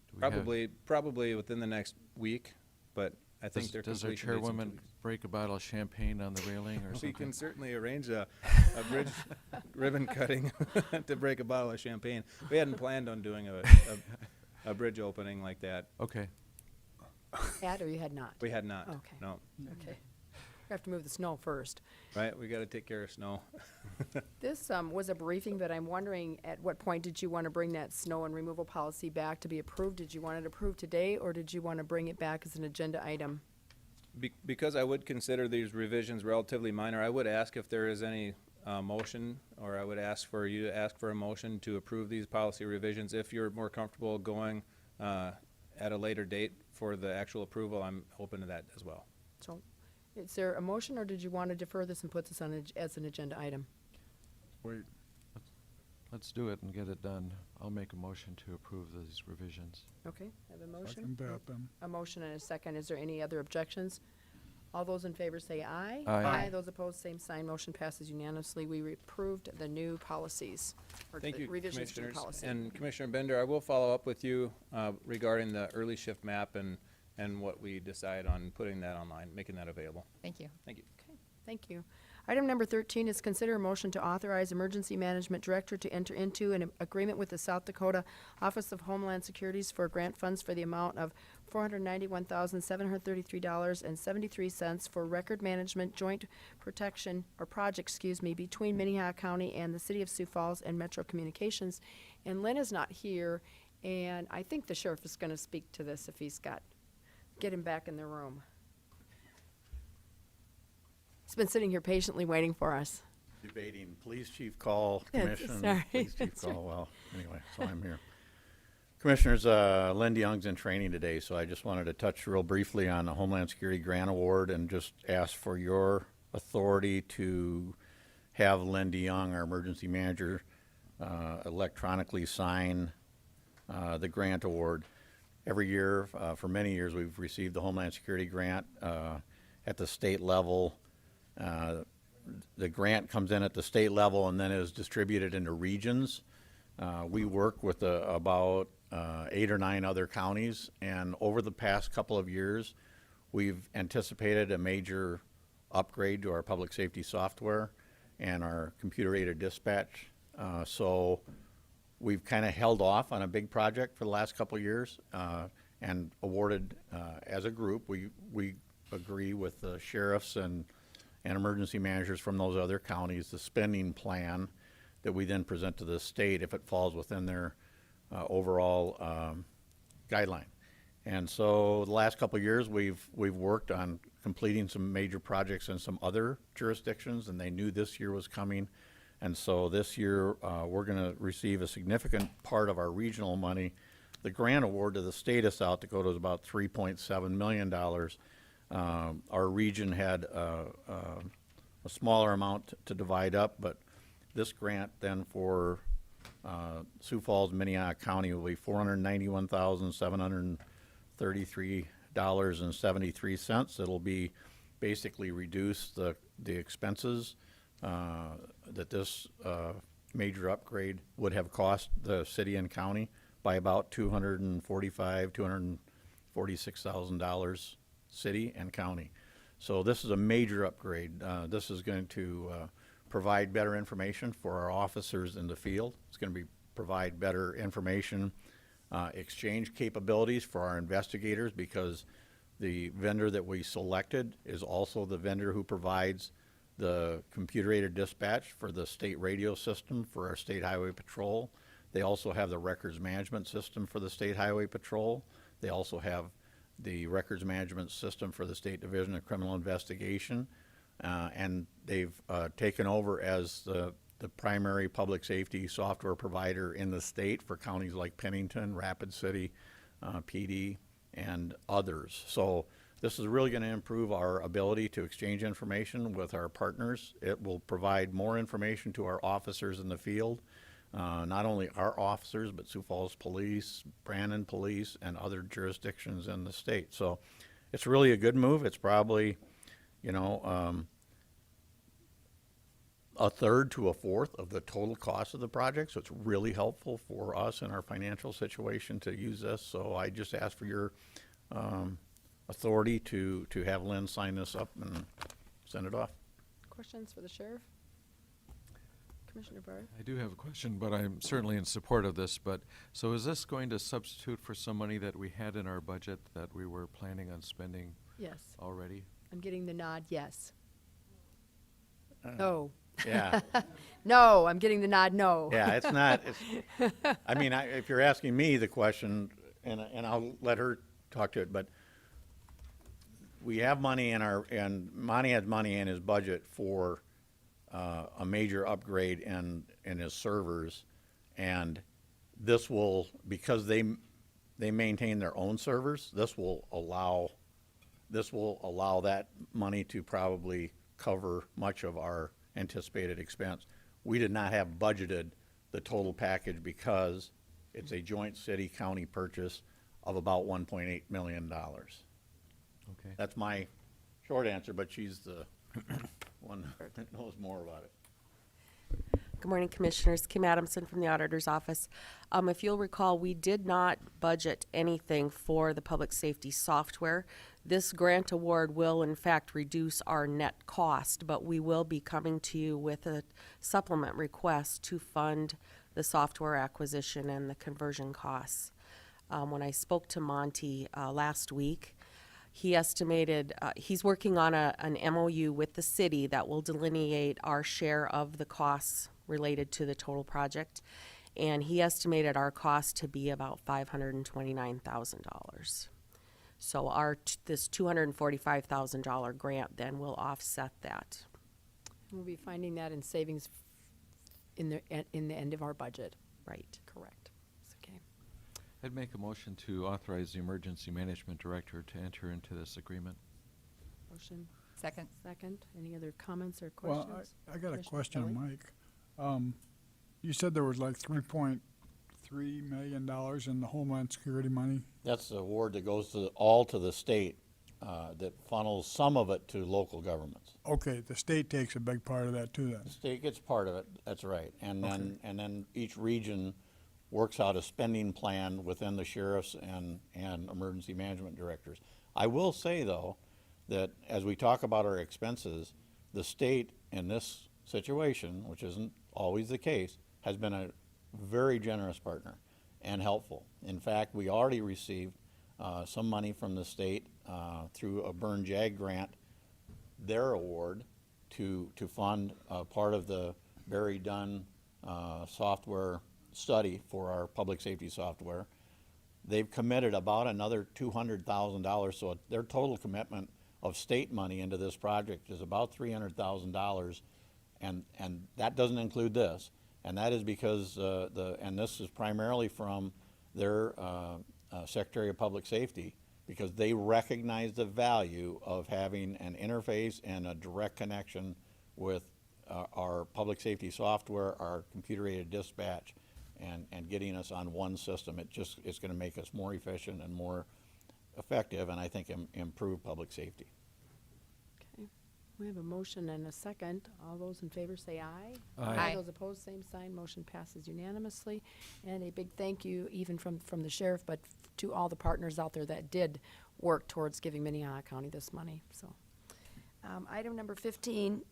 Do we have- Probably within the next week, but I think their Does our completion date's in 2 chairwoman weeks. break a bottle of champagne on the railing or We something? can certainly arrange a bridge ribbon cutting to break a bottle of champagne. We hadn't planned on doing a bridge opening like that. Okay. Had or you had not? We had not. Okay. No. Okay. We have to move the snow first. Right, we got to take care of snow. This was a briefing, but I'm wondering at what point did you want to bring that snow and removal policy back to be approved? Did you want it approved today, or did you want to bring it back as an agenda item? Because I would consider these revisions relatively minor, I would ask if there is any motion, or I would ask for you to ask for a motion to approve these policy revisions. If you're more comfortable going at a later date for the actual approval, I'm open to that as well. So, is there a motion, or did you want to defer this and put this on as an agenda item? Wait, Let's do it and get it done. I'll make a motion to approve these revisions. Okay, I have a motion. second that then. A motion and a second. Is there any other objections? All those in favor say aye. Aye. Those opposed, same sign. Motion passes unanimously. We approved the new policies, or Thank the you, revisions to the Commissioners. policy. And Commissioner Bender, I will follow up with you regarding the early shift map and what we decide on putting that online, making that available. Thank you. Thank you. Okay, thank you. Item number 13 is consider a motion to authorize Emergency Management Director to enter into an agreement with the South Dakota Office of Homeland Securities for grant funds for the amount of $491,733.73 for record management joint protection or project, between Minnehaha County and the City of Sioux Falls and Metro Communications. And Lynn is not here, and I think the sheriff is going to speak to this if he's get him back in the room. He's been sitting here patiently waiting for us. Debating police chief call, Yeah, commission, sorry. police chief That's right. call, well, anyway, so I'm here. Commissioners, Lynn DeYoung's in training today, so I just wanted to touch real briefly on the Homeland Security Grant Award and just ask for your authority to have Lynn DeYoung, our emergency manager, electronically sign the grant award. Every year, for many years, we've received the Homeland Security grant at the state level. The grant comes in at the state level and then is distributed into regions. We work with about 8 or 9 other counties, and over the past couple of years, we've anticipated a major upgrade to our public safety software and our computer-aided dispatch. So we've kind of held off on a big project for the last couple of years and awarded as a group. We agree with the sheriffs and emergency managers from those other counties the spending plan that we then present to the state if it falls within their overall guideline. And so the last couple of years we've worked on completing some major projects in some other jurisdictions, and they knew this year was coming. And so this year we're going to receive a significant part of our regional money. The grant award to the state of South Dakota is about $3.7 million. Our region had a smaller amount to divide up, but this grant then for Sioux Falls, Minnehaha County will be $491,733.73. It'll be basically reduce the expenses that this major upgrade would have cost the city and county by about $246,000 city and county. So this is a major upgrade. This is going to provide better information for our officers in the field. It's going to provide better information exchange capabilities for our investigators, because the vendor that we selected is also the vendor who provides the computer-aided dispatch for the state radio system for our state highway patrol. They also have the records management system for the state highway patrol. They also have the records management system for the State Division of Criminal Investigation, and they've taken over as the primary public safety software provider in the state for counties like Pennington, Rapid City, PD, and others. So this is really going to improve our ability to exchange information with our partners. It will provide more information to our officers in the field. Not only our officers, but Sioux Falls Police, Brandon Police, and other jurisdictions in the state. So it's really a good move. It's probably, a third to a fourth of the total cost of the project. So it's really helpful for us in our financial situation to use this. So I just ask for your authority to have Lynn sign this up and send it off. Questions for the sheriff? Commissioner Barr? I do have a question, but I'm certainly in support of this. But so is this going to substitute for some money that we had in our budget that we were planning on spending Yes. already? I'm getting the nod, yes. No. Yeah. No, I'm getting the nod, no. Yeah, it's not, I mean, if you're asking me the question, and I'll let her talk to it, but we have money and Monty has money in his budget for a major upgrade in his servers, and this will, because they maintain their own servers, this will allow that money to probably cover much of our anticipated expense. We did not have budgeted the total package because it's a joint city-county purchase of about $1.8 million. Okay. That's my short answer, but she's the one that knows more about it. Good morning, Commissioners. Kim Adamson from the Auditor's Office. If you'll recall, we did not budget anything for the public safety software. This grant award will in fact reduce our net cost, but we will be coming to you with a supplement request to fund the software acquisition and the conversion costs. When I spoke to Monty last week, he estimated, he's working on an MOU with the city that will delineate our share of the costs related to the total project. And he estimated our cost to be about $529,000. So this $245,000 grant then will offset that. We'll be finding that in savings in the end of our budget. Right. Correct. Okay. I'd make a motion to authorize the Emergency Management Director to enter into this agreement. Motion Second. second. Any other comments or Well, questions? I got a Commissioner question, Kelly? Mike. You said there was like $3.3 million in the Homeland Security money? That's the award that goes all to the state, that funnels some of it to local governments. Okay, the state takes a big part of that too then. The state gets part of it, that's right. And then each region works out a spending plan within the sheriffs and emergency management directors. I will say, though, that as we talk about our expenses, the state in this situation, which isn't always the case, has been a very generous partner and helpful. In fact, we already received some money from the state through a Burn Jag grant, their award to fund part of the Barry Dunn software study for our public safety software. They've committed about another $200,000, so their total commitment of state money into this project is about $300,000, and that doesn't include this. And that is because and this is primarily from their Secretary of Public Safety, because they recognize the value of having an interface and a direct connection with our public safety software, our computer-aided dispatch, and getting us on one system. It's going to make us more efficient and more effective, and I think improve public safety. Okay. We have a motion and a second. All those in favor say aye. Aye. Those opposed, same sign. Motion passes unanimously. And a big thank you, even from the sheriff, but to all the partners out there that did work towards giving Minnehaha County this money. So, item number 15,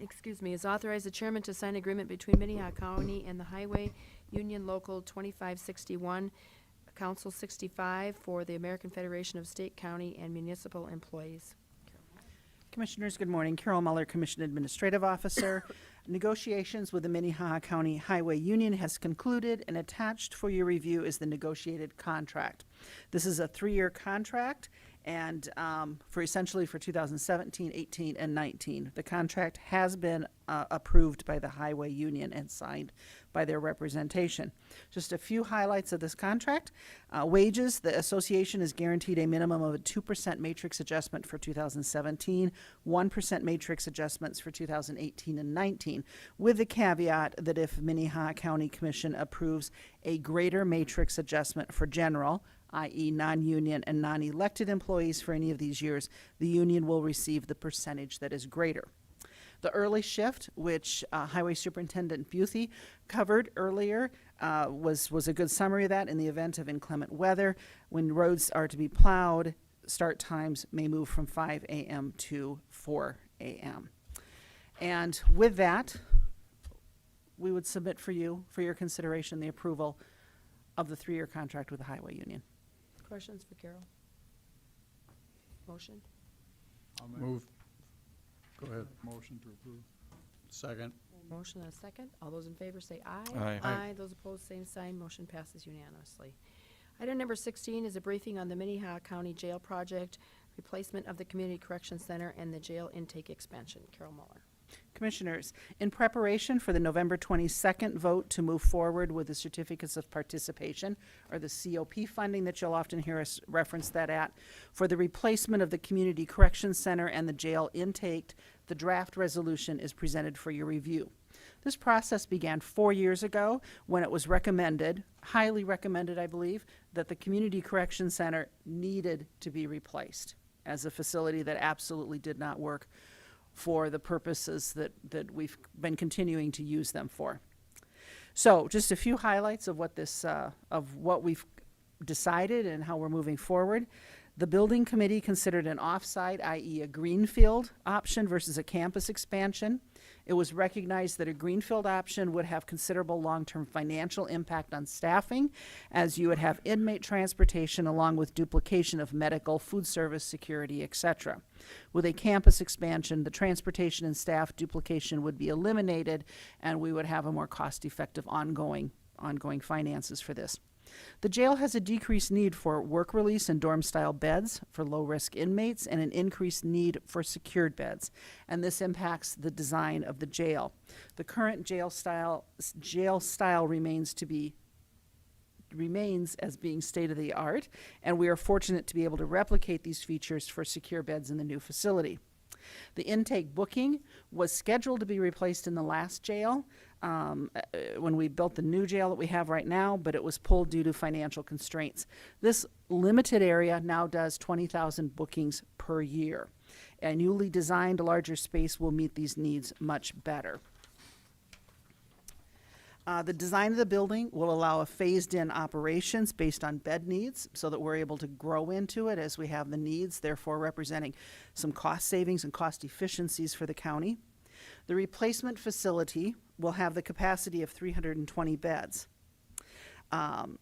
excuse me, is authorize the chairman to sign agreement between Minnehaha County and the Highway Union Local 2561, Council 65 for the American Federation of State, County, and Municipal Employees. Commissioners, good morning. Carol Muller, Commission Administrative Officer. Negotiations with the Minnehaha County Highway Union has concluded, and attached for your review is the negotiated contract. This is a 3-year contract, and for 2017, 18, and 19. The contract has been approved by the Highway Union and signed by their representation. Just a few highlights of this contract. Wages, the association is guaranteed a minimum of a 2% matrix adjustment for 2017, 1% matrix adjustments for 2018 and 19, with the caveat that if Minnehaha County Commission approves a greater matrix adjustment for general, i.e. non-union and non-elected employees for any of these years, the union will receive the percentage that is greater. The early shift, which Highway Superintendent Buthe covered earlier, was a good summary of that. In the event of inclement weather, when roads are to be plowed, start times may move from 5 a.m. to 4 a.m. And with that, we would submit for your consideration, the approval of the 3-year contract with the Highway Union. Questions for Carol? Motion? Move. Go ahead. Motion to approve. Second. Motion and a second. All those in favor say aye. Aye. Aye. Those opposed, same sign. Motion passes unanimously. Item number 16 is a briefing on the Minnehaha County Jail Project, replacement of the Community Correction Center, and the jail intake expansion. Carol Muller. Commissioners, in preparation for the November 22nd vote to move forward with the certificates of participation, or the COP funding that you'll often hear us reference that at, for the replacement of the Community Correction Center and the jail intake, the draft resolution is presented for your review. This process began 4 years ago when it was recommended, highly recommended, I believe, that the Community Correction Center needed to be replaced as a facility that absolutely did not work for the purposes that we've been continuing to use them for. So just a few highlights of what we've decided and how we're moving forward. The building committee considered an offsite, i.e. a greenfield option versus a campus expansion. It was recognized that a greenfield option would have considerable long-term financial impact on staffing, as you would have inmate transportation along with duplication of medical, food service, security, etc. With a campus expansion, the transportation and staff duplication would be eliminated, and we would have a more cost-effective ongoing finances for this. The jail has a decreased need for work release and dorm-style beds for low-risk inmates and an increased need for secured beds, and this impacts the design of the jail. The current jail style remains as being state-of-the-art, and we are fortunate to be able to replicate these features for secure beds in the new facility. The intake booking was scheduled to be replaced in the last jail when we built the new jail that we have right now, but it was pulled due to financial constraints. This limited area now does 20,000 bookings per year. A newly designed larger space will meet these needs much better. The design of the building will allow a phased-in operations based on bed needs so that we're able to grow into it as we have the needs, therefore representing some cost savings and cost efficiencies for the county. The replacement facility will have the capacity of 320 beds.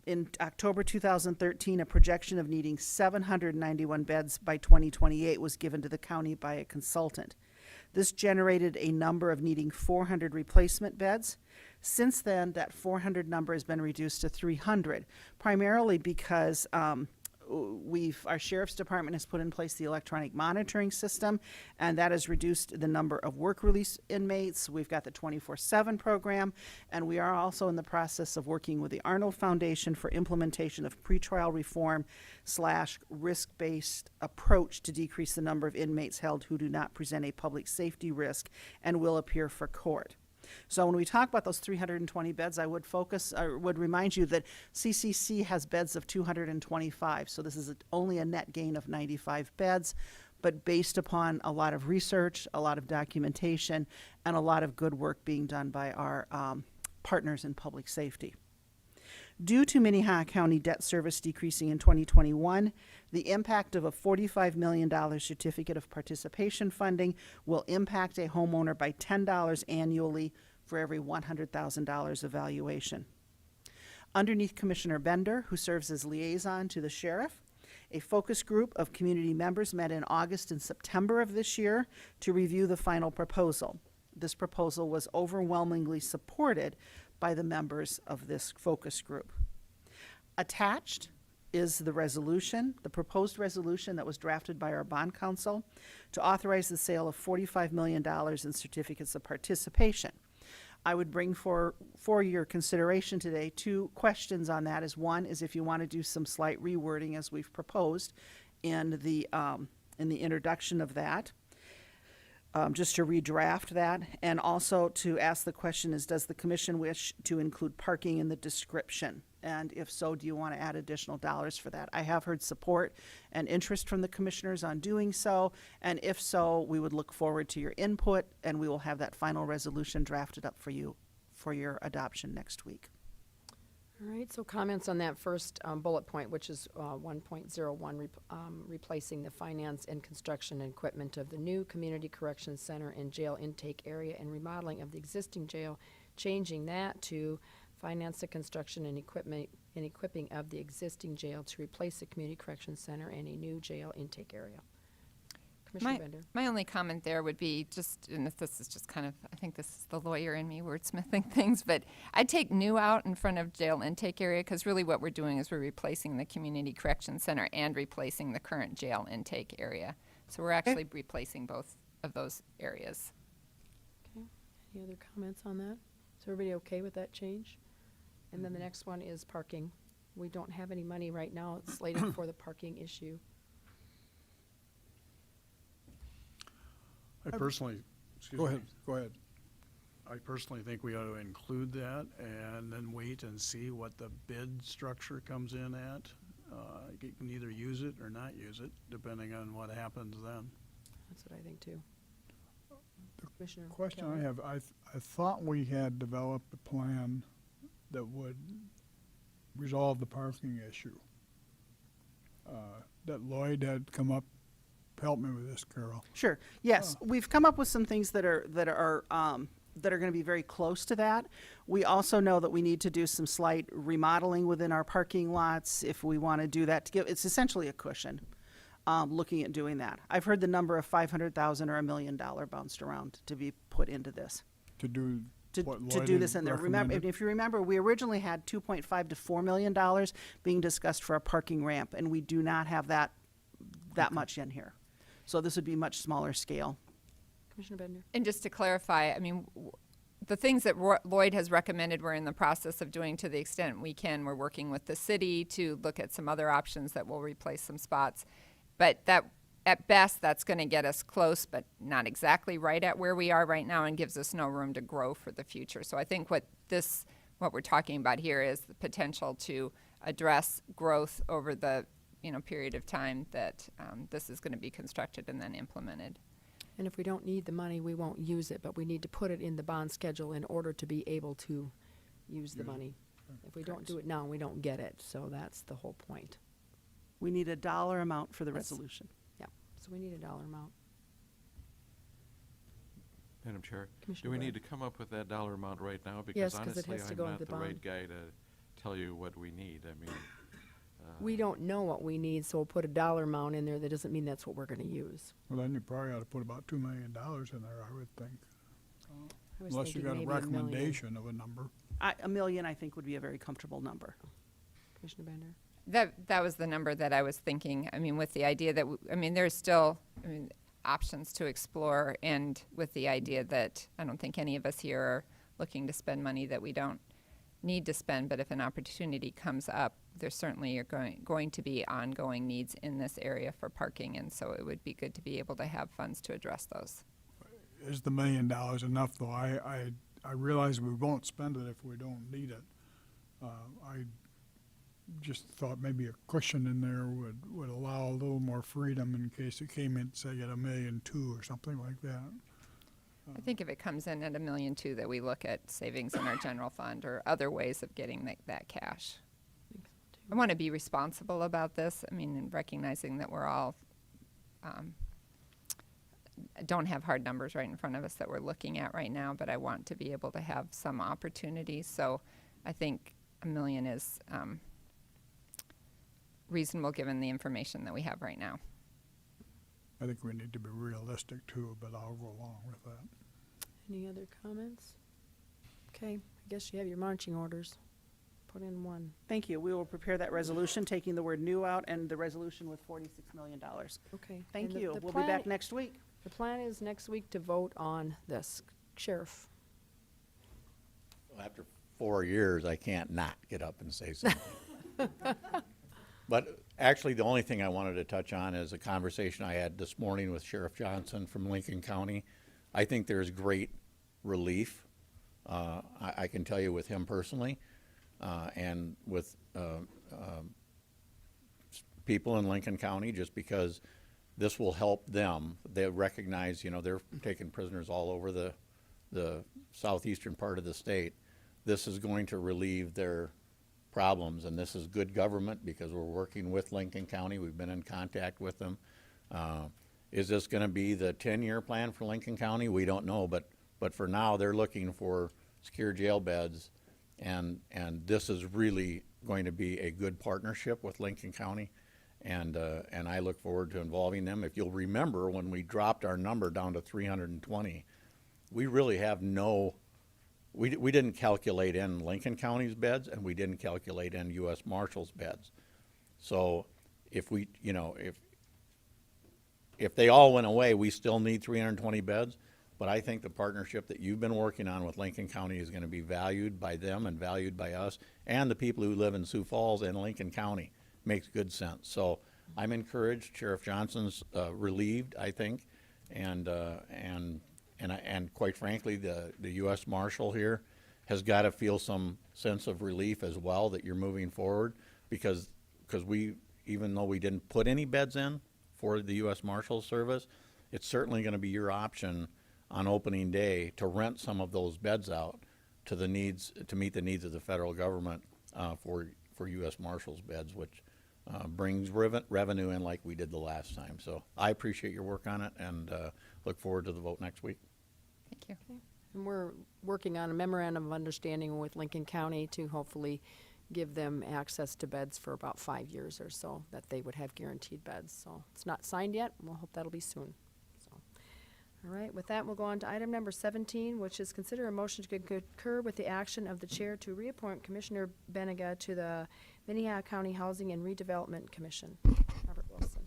In October 2013, a projection of needing 791 beds by 2028 was given to the county by a consultant. This generated a number of needing 400 replacement beds. Since then, that 400 number has been reduced to 300, primarily because our sheriff's department has put in place the electronic monitoring system, and that has reduced the number of work release inmates. We've got the 24/7 program, and we are also in the process of working with the Arnold Foundation for implementation of pretrial reform / risk-based approach to decrease the number of inmates held who do not present a public safety risk and will appear for court. So when we talk about those 320 beds, I would remind you that CCC has beds of 225. So this is only a net gain of 95 beds, but based upon a lot of research, a lot of documentation, and a lot of good work being done by our partners in public safety. Due to Minnehaha County debt service decreasing in 2021, the impact of a $45 million certificate of participation funding will impact a homeowner by $10 annually for every $100,000 of valuation. Underneath Commissioner Bender, who serves as liaison to the sheriff, a focus group of community members met in August and September of this year to review the final proposal. This proposal was overwhelmingly supported by the members of this focus group. Attached is the proposed resolution that was drafted by our bond counsel to authorize the sale of $45 million in certificates of participation. I would bring for your consideration today 2 questions on that. One is if you want to do some slight rewording as we've proposed in the introduction of that. Just to redraft that, and also to ask the question is, does the commission wish to include parking in the description? And if so, do you want to add additional dollars for that? I have heard support and interest from the commissioners on doing so, and if so, we would look forward to your input, and we will have that final resolution drafted up for you for your adoption next week. All right, so comments on that first bullet point, which is 1.01, replacing the finance and construction and equipment of the new Community Corrections Center and jail intake area and remodeling of the existing jail, changing that to finance the construction and equipping of the existing jail to replace the Community Corrections Center and a new jail intake area. Commissioner Bender. My only comment there would be just, and this is just kind of, I think this is the lawyer in me wordsmithing things, but I'd take new out in front of jail intake area, because really what we're doing is we're replacing the Community Correction Center and replacing the current jail intake area. So we're actually replacing both of those areas. Okay, any other comments on that? Is everybody okay with that change? And then the next one is parking. We don't have any money right now slated for the parking issue. I personally, Go ahead. I personally think we ought to include that and then wait and see what the bid structure comes in at. You can either use it or not use it, depending on what happens then. That's what I think too. Commissioner Question Keller. I have, I thought we had developed a plan that would resolve the parking issue. that Lloyd had come up. Help me with this, Carol. Sure. Yes, we've come up with some things that are going to be very close to that. We also know that we need to do some slight remodeling within our parking lots if we want to do that. To give it's essentially a cushion. Looking at doing that, I've heard the number of $500,000 or $1 million bounced around to be put into this. To do To, what to Lloyd do this had in there. Remember, recommended? if you remember, we originally had $2.5 to $4 million being discussed for a parking ramp, and we do not have that much in here. So this would be much smaller scale. Commissioner Bender? And just to clarify, I mean, the things that Lloyd has recommended, we're in the process of doing to the extent we can. We're working with the city to look at some other options that will replace some spots. But that, at best, that's going to get us close, but not exactly right at where we are right now, and gives us no room to grow for the future. So I think what we're talking about here is the potential to address growth over the period of time that this is going to be constructed and then implemented. And if we don't need the money, we won't use it, but we need to put it in the bond schedule in order to be able to use the money. If we don't do it now, we don't get it, so that's the whole point. We need a dollar amount for the That's- resolution. Yeah, so we need a dollar amount. Madam Chair, Commissioner do we Blair. need to come up with that dollar amount right now? Yes, Because 'cause it honestly, has to I'm go into not the the right bond. guy to tell you what we need. I mean, We don't know what we need, so we'll put a dollar amount in there. That doesn't mean that's what we're gonna use. Well, then you probably ought to put about $2 million in there, I would think. I was Unless you thinking got a maybe $1 million. recommendation of a number. $1 million, I think, would be a very comfortable number. Commissioner Bender? That was the number that I was thinking. I mean, with the idea that, there's still, options to explore, and with the idea that I don't think any of us here are looking to spend money that we don't need to spend, but if an opportunity comes up, there certainly are going to be ongoing needs in this area for parking, and so it would be good to be able to have funds to address those. Is the $1 million enough, though? I realize we won't spend it if we don't need it. I just thought maybe a cushion in there would allow a little more freedom in case it came in, say, at $1.2 million or something like that. I think if it comes in at $1.2 million, that we look at savings in our general fund or other ways of getting that cash. I want to be responsible about this. And recognizing that we're all don't have hard numbers right in front of us that we're looking at right now, but I want to be able to have some opportunities. So I think $1 million is reasonable given the information that we have right now. I think we need to be realistic too, but I'll go along with that. Any other comments? Okay, I guess you have your marching orders. Put in one. Thank you. We will prepare that resolution, taking the word new out, and the resolution with $46 million. Okay. Thank And you. the We'll be plan- back next week. The plan is next week to vote on this. Sheriff? After 4 years, I can't not get up and say something. But actually, the only thing I wanted to touch on is a conversation I had this morning with Sheriff Johnson from Lincoln County. I think there's great relief, I can tell you with him personally, and with people in Lincoln County, just because this will help them. They recognize, they're taking prisoners all over the southeastern part of the state. This is going to relieve their problems, and this is good government because we're working with Lincoln County. We've been in contact with them. Is this going to be the 10-year plan for Lincoln County? We don't know, but for now, they're looking for secure jail beds, and this is really going to be a good partnership with Lincoln County, and I look forward to involving them. If you'll remember, when we dropped our number down to 320, we really have we didn't calculate in Lincoln County's beds, and we didn't calculate in U.S. Marshals beds. So if we, if they all went away, we still need 320 beds. But I think the partnership that you've been working on with Lincoln County is going to be valued by them and valued by us and the people who live in Sioux Falls and Lincoln County. Makes good sense. So I'm encouraged. Sheriff Johnson's relieved, I think, and quite frankly, the U.S. Marshal here has got to feel some sense of relief as well that you're moving forward, because we, even though we didn't put any beds in for the U.S. Marshal Service, it's certainly going to be your option on opening day to rent some of those beds out to meet the needs of the federal government for U.S. Marshals beds, which brings revenue in like we did the last time. So I appreciate your work on it and look forward to the vote next week. Thank you. And we're working on a memorandum of understanding with Lincoln County to hopefully give them access to beds for about 5 years or so, that they would have guaranteed beds. So it's not signed yet. We'll hope that'll be soon. So, all right, with that, we'll go on to item number 17, which is consider a motion to concur with the action of the chair to reappoint Commissioner Benega to the Minnehaha County Housing and Redevelopment Commission. Robert Wilson.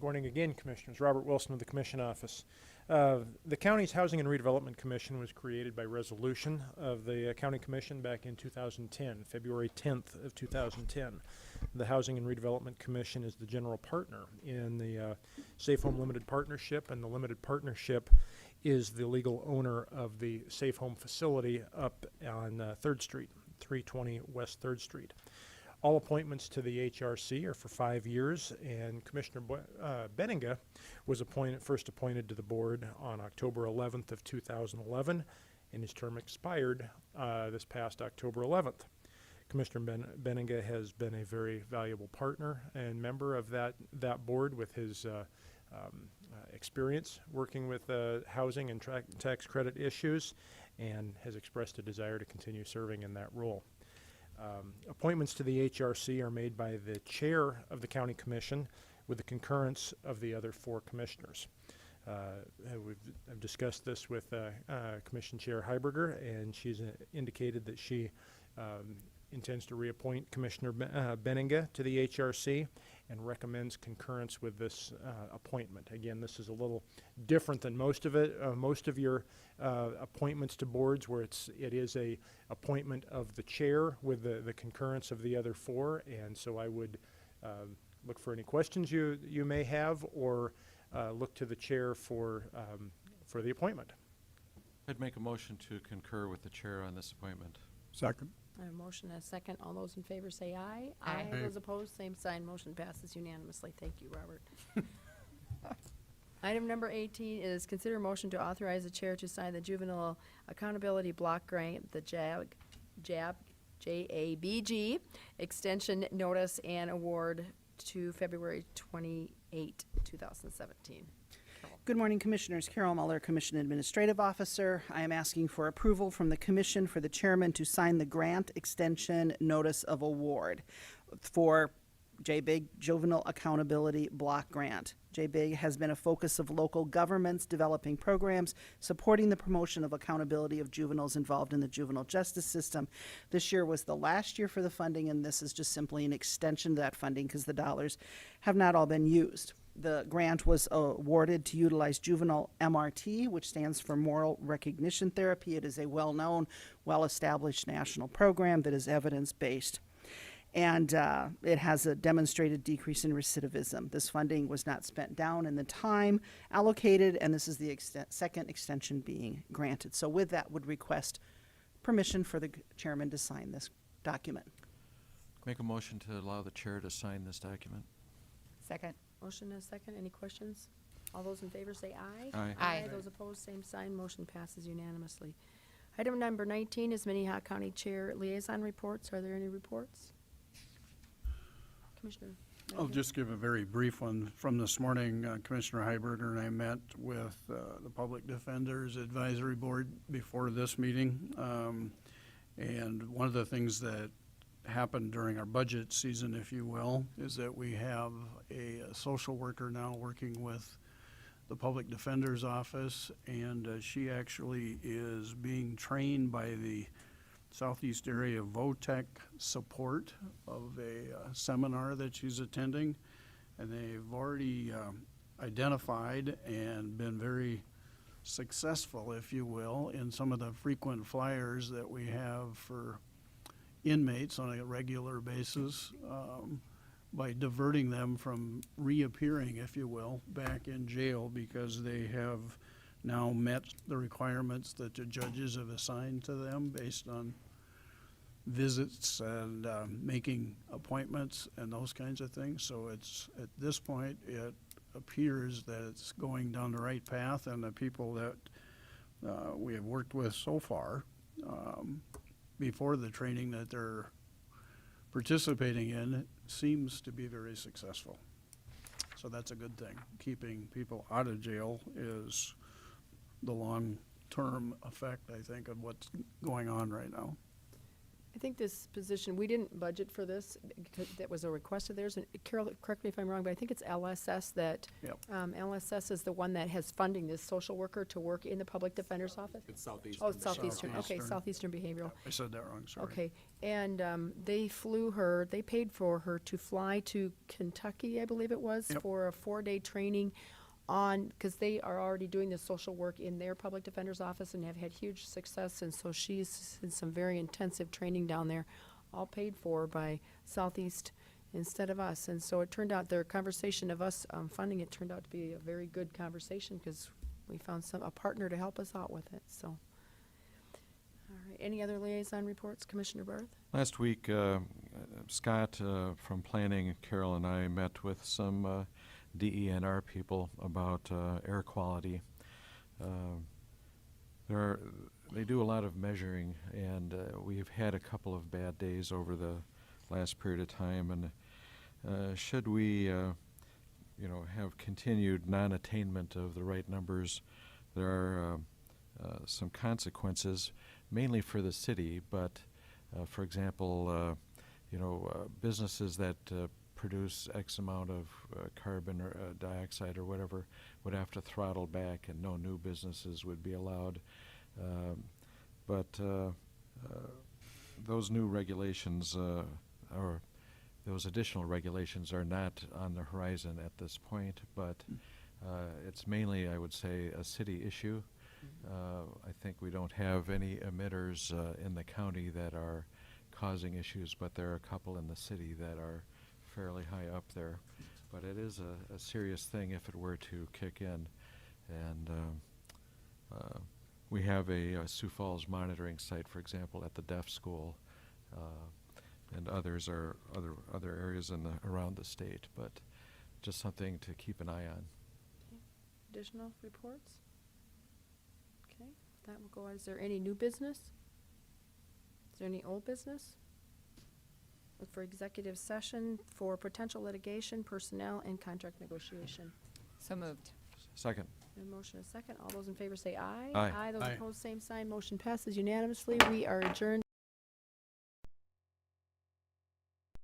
Morning again, Commissioners. Robert Wilson of the Commission Office. The county's Housing and Redevelopment Commission was created by resolution of the County Commission back in 2010, February 10th of 2010. The Housing and Redevelopment Commission is the general partner in the Safe Home Limited Partnership, and the limited partnership is the legal owner of the Safe Home facility up on 3rd Street, 320 West 3rd Street. All appointments to the HRC are for 5 years, and Commissioner Benega was first appointed to the board on October 11th of 2011, and his term expired this past October 11th. Commissioner Benega has been a very valuable partner and member of that board with his experience working with housing and tax credit issues, and has expressed a desire to continue serving in that role. Appointments to the HRC are made by the chair of the county commission with the concurrence of the other 4 commissioners. I've discussed this with Commission Chair Heiberger, and she's indicated that she intends to reappoint Commissioner Benega to the HRC and recommends concurrence with this appointment. Again, this is a little different than most of your appointments to boards, where it is a appointment of the chair with the concurrence of the other 4. And so I would look for any questions you may have, or look to the chair for the appointment. I'd make a motion to concur with the chair on this appointment. Second. I have a motion and a second. All those in favor say aye. Aye. Those opposed, same sign. Motion passes unanimously. Thank you, Robert. Item number 18 is consider a motion to authorize the chair to sign the Juvenile Accountability Block Grant, the JABG, extension notice and award to February 28, 2017. Good morning, Commissioners. Carol Muller, Commission Administrative Officer. I am asking for approval from the Commission for the Chairman to sign the grant extension notice of award for JBIG Juvenile Accountability Block Grant. JBIG has been a focus of local governments developing programs supporting the promotion of accountability of juveniles involved in the juvenile justice system. This year was the last year for the funding, and this is just simply an extension of that funding because the dollars have not all been used. The grant was awarded to utilize juvenile MRT, which stands for Moral Recognition Therapy. It is a well-known, well-established national program that is evidence-based. And it has a demonstrated decrease in recidivism. This funding was not spent down in the time allocated, and this is the second extension being granted. So with that, would request permission for the chairman to sign this document. Make a motion to allow the chair to sign this document. Second. Motion and a second. Any questions? All those in favor say aye. Aye. Aye. Those opposed, same sign. Motion passes unanimously. Item number 19 is Minnehaha County Chair Liaison Reports. Are there any reports? Commissioner? I'll just give a very brief one from this morning. Commissioner Heiberger and I met with the Public Defender's Advisory Board before this meeting. And one of the things that happened during our budget season, if you will, is that we have a social worker now working with the Public Defender's Office, and she actually is being trained by the Southeast Area VOTEC support of a seminar that she's attending, and they've already identified and been very successful, if you will, in some of the frequent flyers that we have for inmates on a regular basis, by diverting them from reappearing, if you will, back in jail, because they have now met the requirements that the judges have assigned to them based on visits and making appointments and those kinds of things. So it's, at this point, it appears that it's going down the right path, and the people that we have worked with so far before the training that they're participating in seems to be very successful. So that's a good thing. Keeping people out of jail is the long-term effect, I think, of what's going on right now. I think this position, we didn't budget for this, because that was a request of theirs, and Carol, correct me if I'm wrong, but I think it's LSS that, Yep. LSS is the one that has funding this social worker to work in the public defender's office? It's Southeast. Oh, it's Southeastern, okay, Southeastern. Southeastern Behavioral. I said that wrong, sorry. Okay, and they paid for her to fly to Kentucky, I believe it was, Yep. for a 4-day training on, because they are already doing the social work in their public defender's office and have had huge success, and so she's in some very intensive training down there, all paid for by Southeast instead of us. And so it turned out, their conversation of us funding it turned out to be a very good conversation, because we found a partner to help us out with it, so. All right, any other liaison reports, Commissioner Barth? Last week, Scott from Planning, Carol and I met with some DENR people about air quality. They do a lot of measuring, and we've had a couple of bad days over the last period of time. And should we, have continued non-attainment of the right numbers, there are some consequences, mainly for the city. But, for example, businesses that produce X amount of carbon or dioxide or whatever would have to throttle back, and no new businesses would be allowed. But those new regulations or those additional regulations are not on the horizon at this point, but it's mainly, I would say, a city issue. I think we don't have any emitters in the county that are causing issues, but there are a couple in the city that are fairly high up there. But it is a serious thing if it were to kick in. And we have a Sioux Falls monitoring site, for example, at the deaf school, and others are other areas around the state. But just something to keep an eye on. Additional reports? Okay, that will go on. Is there any new business? Is there any old business? Look for executive session for potential litigation, personnel, and contract negotiation. So moved. Second. A motion, a second. All those in favor say aye. Aye. Those Aye. opposed, same sign. Motion passes unanimously. We are adjourned.